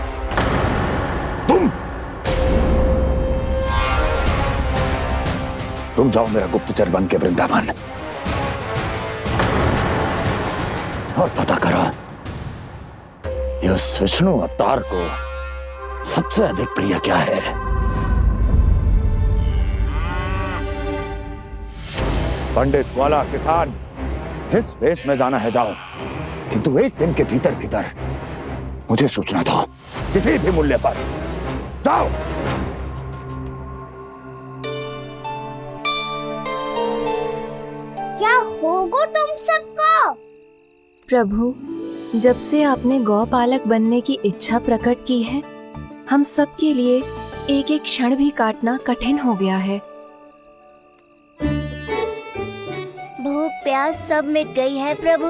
तुम जाओ मेरा गुप्तचर बन के वृंदावन और पता करो इस विष्णु अवतार को सबसे अधिक प्रिय क्या है। पंडित वाला किसान जिस वेश में जाना है जाओ, किंतु एक दिन के भीतर भीतर मुझे सूचना दो, किसी भी मूल्य पर। जाओ। प्रभु, जब से आपने गौपालक बनने की इच्छा प्रकट की है, हम सब के लिए एक एक क्षण भी काटना कठिन हो गया है। भूख प्यास सब मिट गई है प्रभु।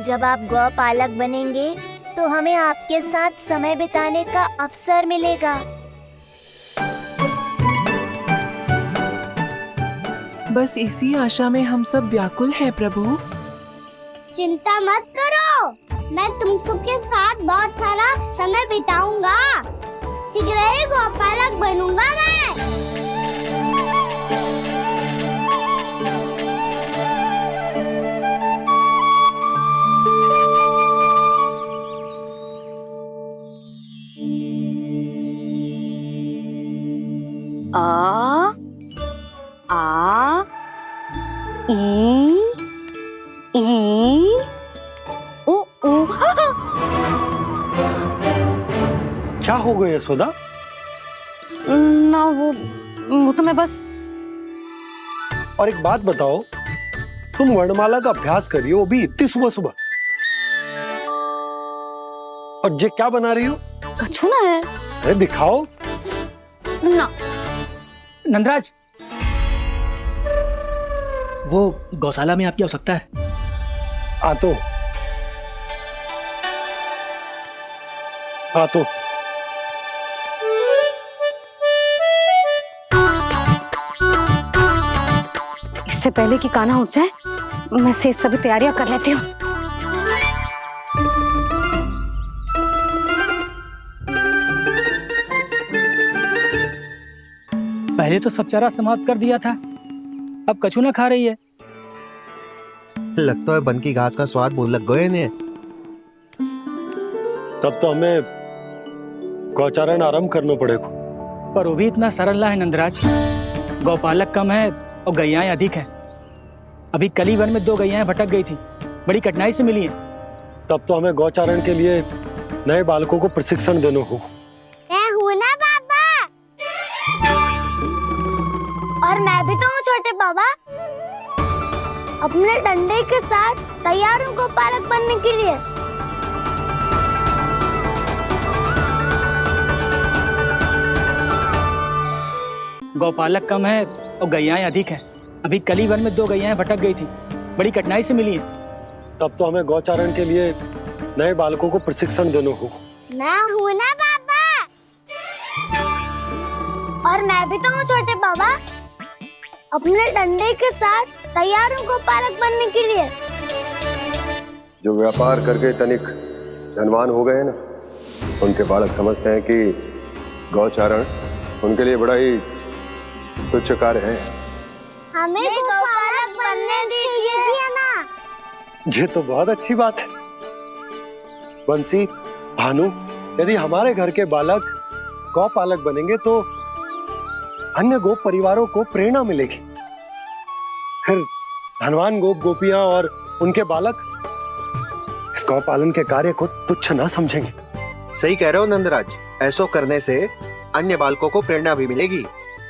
जब आप गौपालक बनेंगे तो हमें आपके साथ समय बिताने का अवसर मिलेगा। बस इसी आशा में हम सब व्याकुल हैं प्रभु। चिंता मत करो, मैं तुम सबके साथ बहुत सारा समय बिताऊंगा। शीघ्र ही गौपालक बनूंगा मैं। आ ई उ उ। क्या हो गया यशोदा? ना वो तो मैं बस। और एक बात बताओ, तुम वर्णमाला का अभ्यास कर रही हो, वो भी इतनी सुबह सुबह, और ये क्या बना रही हो? कछुआ है। अरे दिखाओ ना। नंदराज, वो गौशाला में आपकी आवश्यकता है। आ तो इससे पहले कि कान्हा उठ जाए, मैं से सभी तैयारियां कर लेती हूँ। पहले तो सब चारा समाप्त कर दिया था, अब कछू ना खा रही है। लगता है बन की घास का स्वाद भूल लग गए ने। तब तो हमें गौचारण आरंभ करना पड़ेगा। पर वो भी इतना सरल है नंदराज। गौपालक कम है और गैयाएं अधिक है। अभी कली वन में 2 गैयाएं भटक गई थी, बड़ी कठिनाई से मिली है। तब तो हमें गौचारण के लिए नए बालकों को प्रशिक्षण देना होगा। मैं हूँ ना बाबा, और मैं भी तो हूँ छोटे बाबा। अपने डंडे के साथ तैयार हूँ गौपालक बनने के लिए। गौपालक कम है और गैयाएं अधिक है। अभी कली वन में 2 गैयाएं भटक गई थी, बड़ी कठिनाई से मिली है। तब तो हमें गौचारण के लिए नए बालकों को प्रशिक्षण देना होगा। मैं हूँ ना बाबा, और मैं भी तो हूँ छोटे बाबा। अपने डंडे के साथ तैयार हूँ गौपालक बनने के लिए। जो व्यापार करके तनिक धनवान हो गए ना, उनके बालक समझते हैं कि गौचारण उनके लिए बड़ा ही तुच्छ कार्य है। हमें गौपालक बनने दीजिए ना। ये तो बहुत अच्छी बात है। बंसी, भानु, यदि हमारे घर के बालक गौपालक बनेंगे तो अन्य गोप परिवारों को प्रेरणा मिलेगी। फिर धनवान गोप गोपियां और उनके बालक इस गौपालन के कार्य को तुच्छ ना समझेंगे। सही कह रहे हो नंदराज, ऐसा करने से अन्य बालकों को प्रेरणा भी मिलेगी।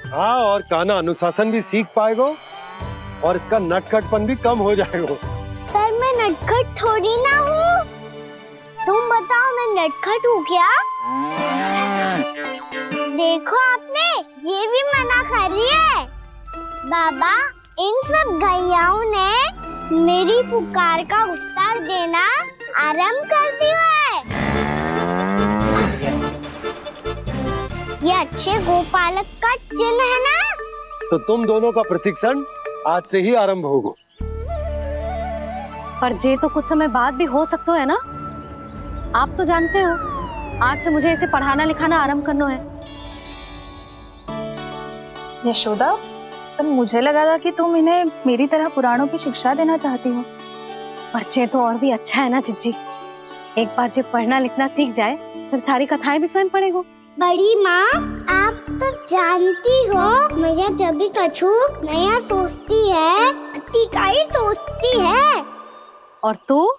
हाँ, और कान्हा अनुशासन भी सीख पाएगा और इसका नटखटपन भी कम हो जाएगा। पर मैं नटखट थोड़ी ना हूँ। तुम बताओ, मैं नटखट हूँ क्या? देखो आपने ये भी मना कर रही है। बाबा, इन सब गैयाओं ने मेरी पुकार का उत्तर देना आरंभ कर दिया है। ये अच्छे गोपालक का चिन्ह है ना? तो तुम दोनों का प्रशिक्षण आज से ही आरंभ होगा। पर जे तो कुछ समय बाद भी हो सकता है ना। आप तो जानते हो, आज से मुझे इसे पढ़ाना लिखाना आरंभ करना है। यशोदा, पर मुझे लगा था कि तुम इन्हें मेरी तरह पुराणों की शिक्षा देना चाहती हो। पर जे तो और भी अच्छा है ना जिज्जी। एक बार जो पढ़ना लिखना सीख जाए, फिर सारी कथाएं भी स्वयं पढ़ेगा। बड़ी माँ, आप तो जानती हो मेरा जब भी कछु नया सोचती है, इकाई सोचती है। और तू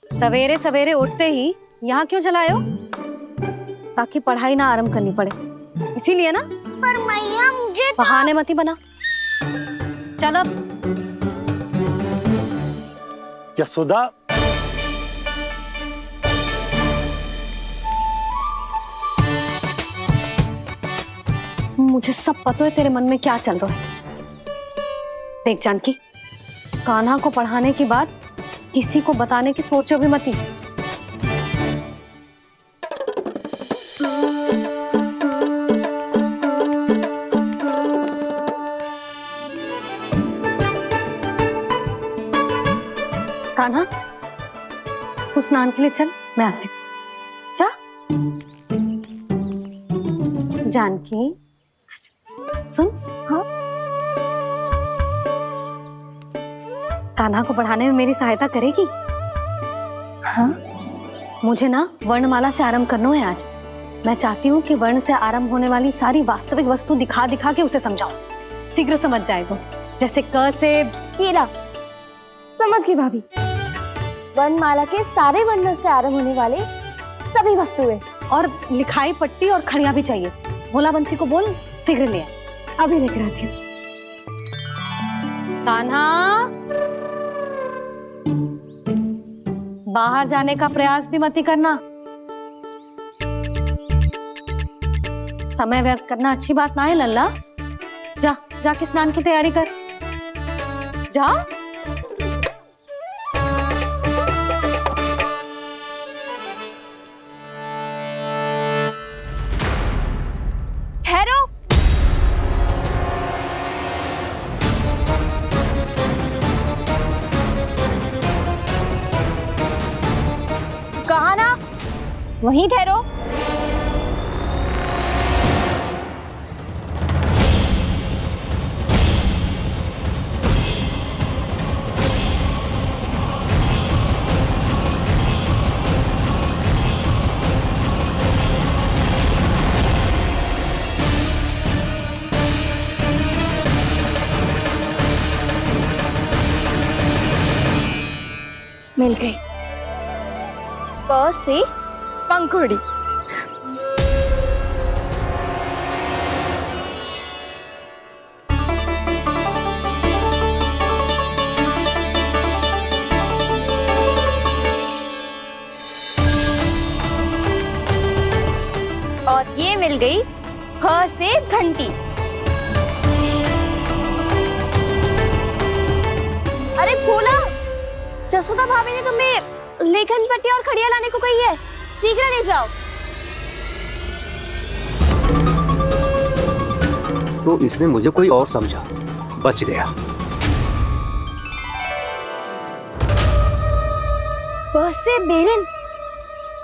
सवेरे सवेरे उठते ही यहाँ क्यों चलाए हो? ताकि पढ़ाई ना आरंभ करनी पड़े, इसीलिए ना। पर मैया मुझे बहाने मत ही बना। चल अब। यशोदा, मुझे सब पता है तेरे मन में क्या चल रहा है। देख जानकी, कान्हा को पढ़ाने की बात किसी को बताने की सोचो भी मत ही। कान्हा, तू स्नान के लिए चल, मैं आती हूँ। जा। जानकी सुन। हाँ, कान्हा को पढ़ाने में मेरी सहायता करेगी? हाँ, मुझे ना वर्णमाला से आरंभ करना है आज। मैं चाहती हूँ कि वर्ण से आरंभ होने वाली सारी वास्तविक वस्तु दिखा दिखा के उसे समझाऊं, शीघ्र समझ जाएगा। जैसे क से कीड़ा। समझ गई भाभी। वर्णमाला के सारे वर्णों से आरंभ होने वाले सभी वस्तुएं, और लिखाई पट्टी और खड़िया भी चाहिए। भोला बंसी को बोल शीघ्र ले आए। अभी लेकर आती हूँ। कान्हा, बाहर जाने का प्रयास भी मत ही करना। समय व्यर्थ करना अच्छी बात ना है लल्ला। जा, जाके स्नान की तैयारी कर। जा। ठहरो। कहा ना, वहीं ठहरो। मिल गई। प से पंखुड़ी। और ये मिल गई ख से घंटी। अरे फूला, जसोदा भाभी ने तुम्हें लेखन पट्टी और खड़िया लाने को कही है, शीघ्र ले जाओ। तो इसने मुझे कोई और समझा, बच गया। बस से बेलन।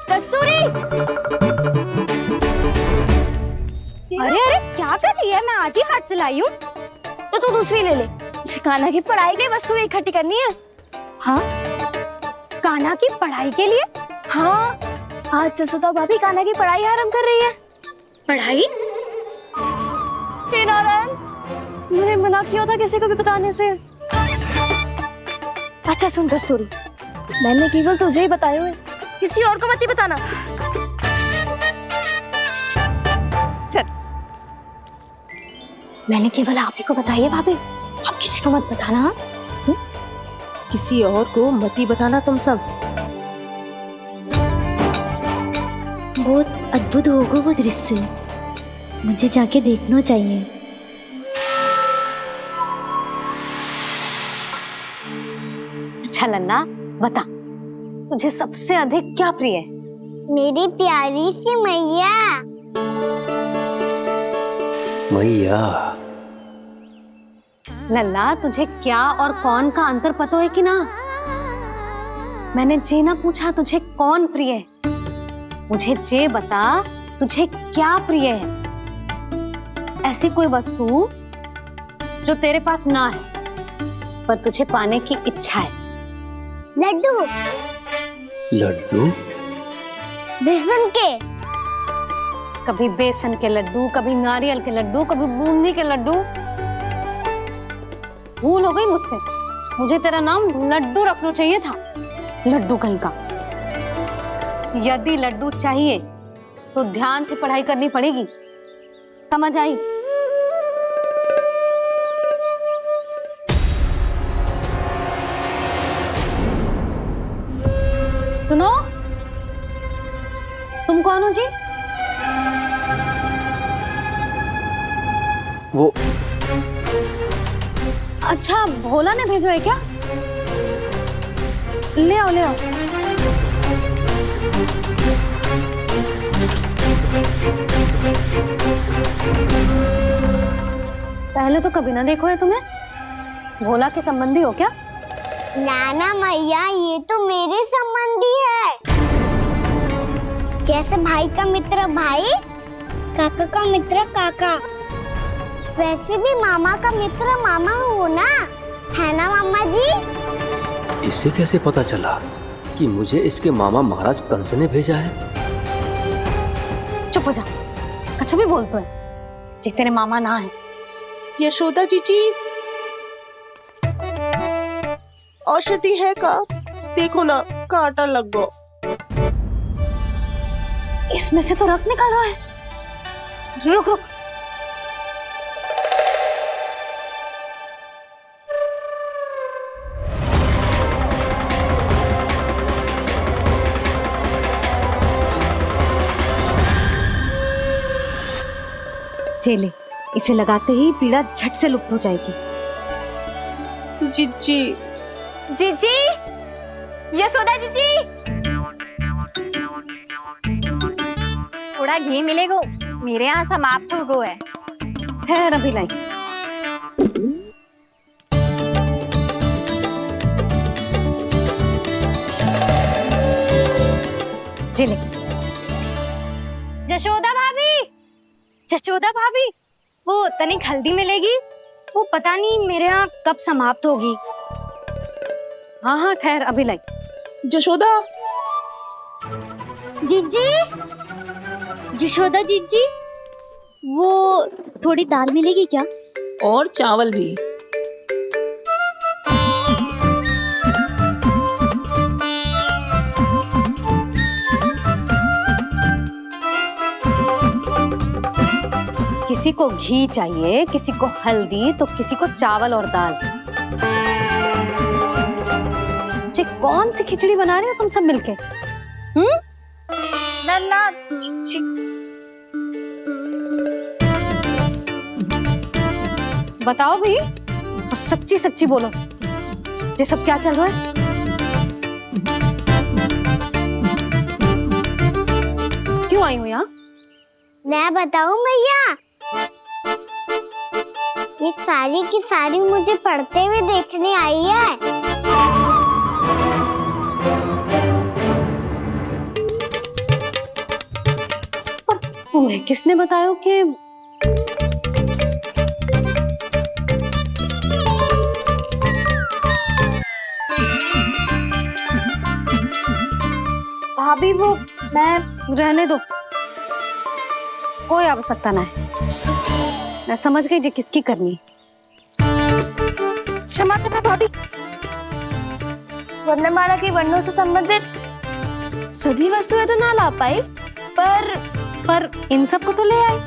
कस्तूरी। अरे अरे क्या कर रही है? मैं आज ही हाथ से लाई हूँ। तो तू दूसरी ले ले। कान्हा की पढ़ाई के वस्तुएं इकट्ठी करनी है। हाँ, कान्हा की पढ़ाई के लिए? हाँ, आज जसोदा भाभी कान्हा की पढ़ाई आरंभ कर रही है। पढ़ाई? हे नारायण, मैंने मना किया था किसी को भी बताने से। अच्छा सुन कस्तूरी, मैंने केवल तुझे ही बताए हुए, किसी और को मत ही बताना। चल। मैंने केवल आप ही को बताई है भाभी, आप किसी को मत बताना। किसी और को मत ही बताना तुम सब। बहुत अद्भुत होगा वो दृश्य, मुझे जाके देखना चाहिए। अच्छा लल्ला, बता, तुझे सबसे अधिक क्या प्रिय है? मेरी प्यारी सी मैया। मैया। लल्ला, तुझे क्या और कौन का अंतर पता है कि ना? मैंने जे ना पूछा तुझे कौन प्रिय है, मुझे जे बता तुझे क्या प्रिय है। ऐसी कोई वस्तु जो तेरे पास ना है पर तुझे पाने की इच्छा है। लड्डू। लड्डू? बेसन के। कभी बेसन के लड्डू, कभी नारियल के लड्डू, कभी बूंदी के लड्डू। भूल हो गई मुझसे, मुझे तेरा नाम लड्डू रखना चाहिए था। लड्डू कहीं का। यदि लड्डू चाहिए तो ध्यान से पढ़ाई करनी पड़ेगी, समझ आई? सुनो, तुम कौन हो जी? वो अच्छा, भोला ने भेजो है क्या? ले आओ ले आओ। पहले तो कभी ना देखो है तुम्हें। भोला के संबंधी हो क्या? नाना मैया, ये तो मेरे संबंधी है। जैसे भाई का मित्र भाई, काका का मित्र काका, वैसे भी मामा का मित्र मामा हो ना, है ना मामा जी? इसे कैसे पता चला कि मुझे इसके मामा महाराज कंस ने भेजा है? चुप हो जा, कछु भी बोलते है जे तेरे मामा ना है। यशोदा जीजी, औषधि है का? देखो ना, कांटा लग गो। इसमें से तो रक्त निकल रहा है। रुक रुक। चेले, इसे लगाते ही पीड़ा झट से लुप्त हो जाएगी। जीजी, जीजी, यशोदा जीजी, थोड़ा घी मिलेगा? मेरे यहाँ समाप्त हो गो है। ठहर अभी लाई। चले। जशोदा भाभी, जशोदा भाभी, वो तनिक हल्दी मिलेगी? वो पता नहीं मेरे यहाँ कब समाप्त होगी। हाँ हाँ ठहर अभी लाई। जशोदा, जीजी, जशोदा जीजी, वो थोड़ी दाल मिलेगी क्या? और चावल भी। किसी को घी चाहिए, किसी को हल्दी, तो किसी को चावल और दाल। जे कौन सी खिचड़ी बना रहे हो तुम सब मिलके? नन्ना, बताओ भी, और सच्ची सच्ची बोलो, ये सब क्या चल रहा है? क्यों आई हो यहाँ? मैं बताऊं भैया, ये सारी की सारी मुझे पढ़ते हुए देखने आई है। तुम्हें किसने बताया कि भाभी वो मैं रहने दो, कोई आवश्यकता ना है। मैं समझ गई जी किसकी करनी। क्षमा करना भाभी, वर्णमाला के वर्णों से संबंधित सभी वस्तुएं तो ना ला पाई, पर इन सब को तो ले आए।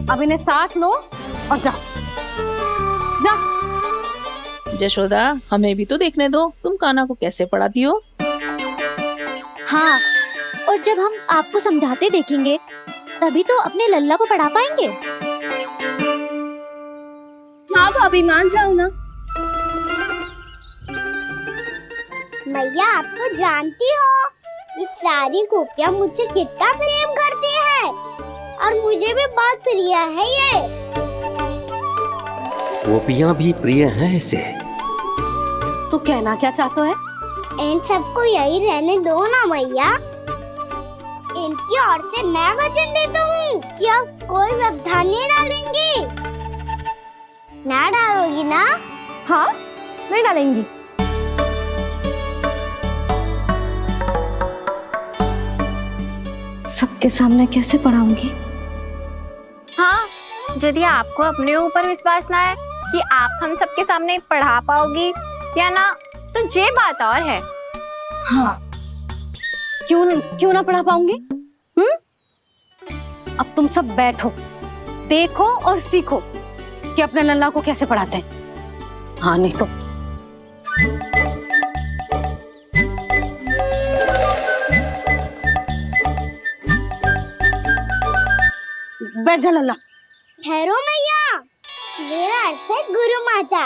अब इन्हें साथ लो और जाओ। जा। जशोदा, हमें भी तो देखने दो, तुम कान्हा को कैसे पढ़ाती हो। हाँ, और जब हम आपको समझाते देखेंगे तभी तो अपने लल्ला को पढ़ा पाएंगे। हाँ भाभी, मान जाओ ना। मैया, आप तो जानती हो ये सारी गोपियां मुझसे कितना प्रेम करती है, और मुझे भी बहुत प्रिय है ये। गोपियां भी प्रिय हैं इसे। तू कहना क्या चाहता है? इन सबको यही रहने दो ना मैया। इनकी ओर से मैं वचन देता हूँ कि अब कोई व्यवधान नहीं डालेंगी। ना डालोगी ना? हाँ, नहीं डालेंगी। सबके सामने कैसे पढ़ाऊंगी? हाँ, यदि आपको अपने ऊपर विश्वास ना है कि आप हम सबके सामने पढ़ा पाओगी या ना, तो ये बात और है। हाँ, क्यों ना पढ़ा पाऊंगी? अब तुम सब बैठो, देखो और सीखो कि अपने लल्ला को कैसे पढ़ाते हैं। हाँ, नहीं तो बैठ जा लल्ला। ठहरो मैया, मेरा अर्थ है गुरु माता।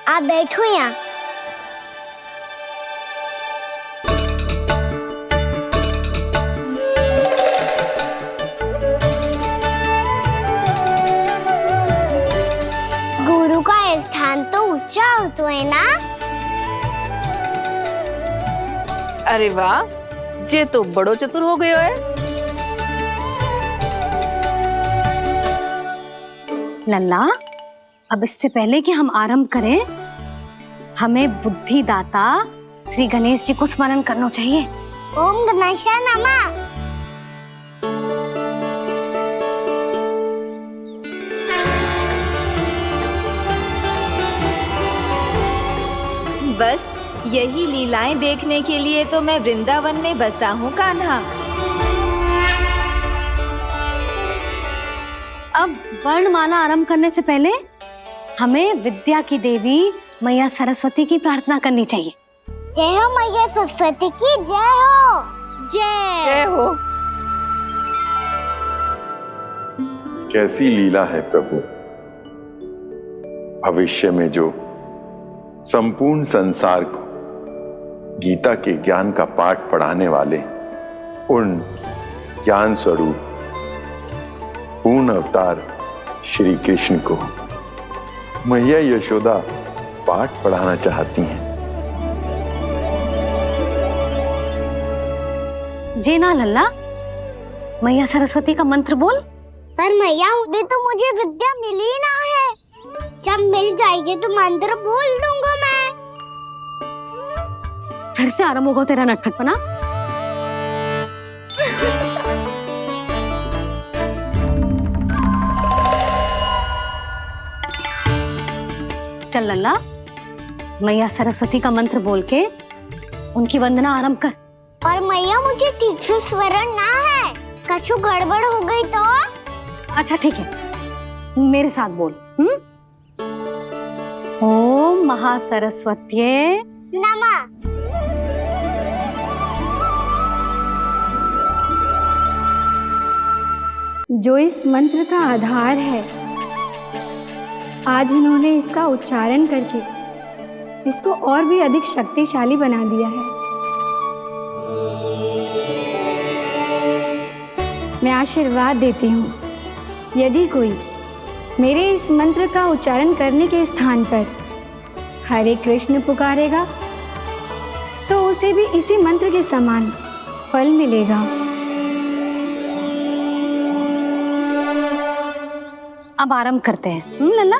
आप बैठो यहाँ। गुरु का स्थान तो ऊंचा होता है ना। अरे वाह, जे तो बड़ो चतुर हो गयो है। लल्ला, अब इससे पहले कि हम आरंभ करें, हमें बुद्धिदाता श्री गणेश जी को स्मरण करना चाहिए। ओम गणेशाय नमः। बस यही लीलाएं देखने के लिए तो मैं वृंदावन में बसा हूँ कान्हा। अब वर्णमाला आरंभ करने से पहले हमें विद्या की देवी मैया सरस्वती की प्रार्थना करनी चाहिए। जय हो मैया सरस्वती की जय हो। जय हो। कैसी लीला है प्रभु। भविष्य में जो संपूर्ण संसार को गीता के ज्ञान का पाठ पढ़ाने वाले उन ज्ञान स्वरूप पूर्ण अवतार श्री कृष्ण को मैया यशोदा पाठ पढ़ाना चाहती हैं। जी ना लल्ला, मैया सरस्वती का मंत्र बोल। पर मैया अभी तो मुझे विद्या मिली ना है। जब मिल जाएगी तो मंत्र बोल दूंगा मैं। फिर से आरंभ होगा तेरा नटखटपना। चल लल्ला, मैया सरस्वती का मंत्र बोल के उनकी वंदना आरंभ कर। पर मैया मुझे ठीक से स्मरण ना है, कछु गड़बड़ हो गई तो? अच्छा ठीक है, मेरे साथ बोल। ओम महासरस्वत्यै नमः। जो इस मंत्र का आधार है, आज इन्होंने इसका उच्चारण करके इसको और भी अधिक शक्तिशाली बना दिया है। मैं आशीर्वाद देती हूँ, यदि कोई मेरे इस मंत्र का उच्चारण करने के स्थान पर हरे कृष्ण पुकारेगा तो उसे भी इसी मंत्र के समान फल मिलेगा। अब आरंभ करते हैं। लल्ला,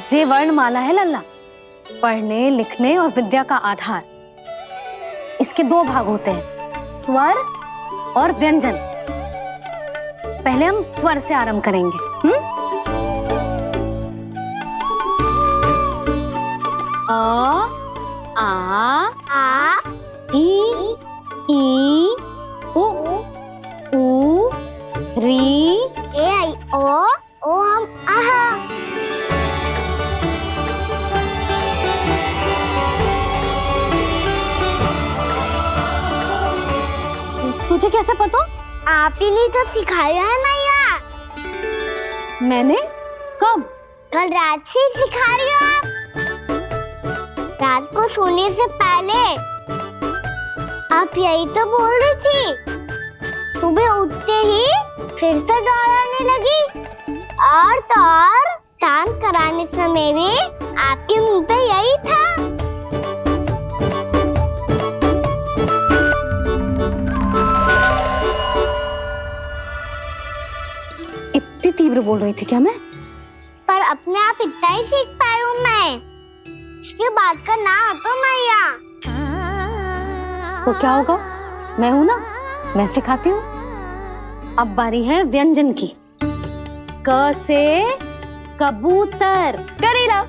जे वर्णमाला है लल्ला, पढ़ने लिखने और विद्या का आधार। इसके दो भाग होते हैं, स्वर और व्यंजन। पहले हम स्वर से आरंभ करेंगे। अ, आ, ई, उ, री, ए, आई, ओ हम आहा। तुझे कैसे पता? आप ही नहीं तो सिखाया है मैया। मैंने? कब? कल रात से सिखा रही हो आप। रात को सोने से पहले आप यही तो बोल रही थी। सुबह उठते ही फिर से दोहराने लगी, और तो और स्नान कराने समय भी आपके मुंह पे यही था। इतनी तीव्र बोल रही थी क्या मैं? पर अपने आप इतना ही सीख पाई हूँ मैं। इसके बाद का ना तो मैया। तो क्या होगा? मैं हूं ना, मैं सिखाती हूँ। अब बारी है व्यंजन की। क से कबूतर। करेला।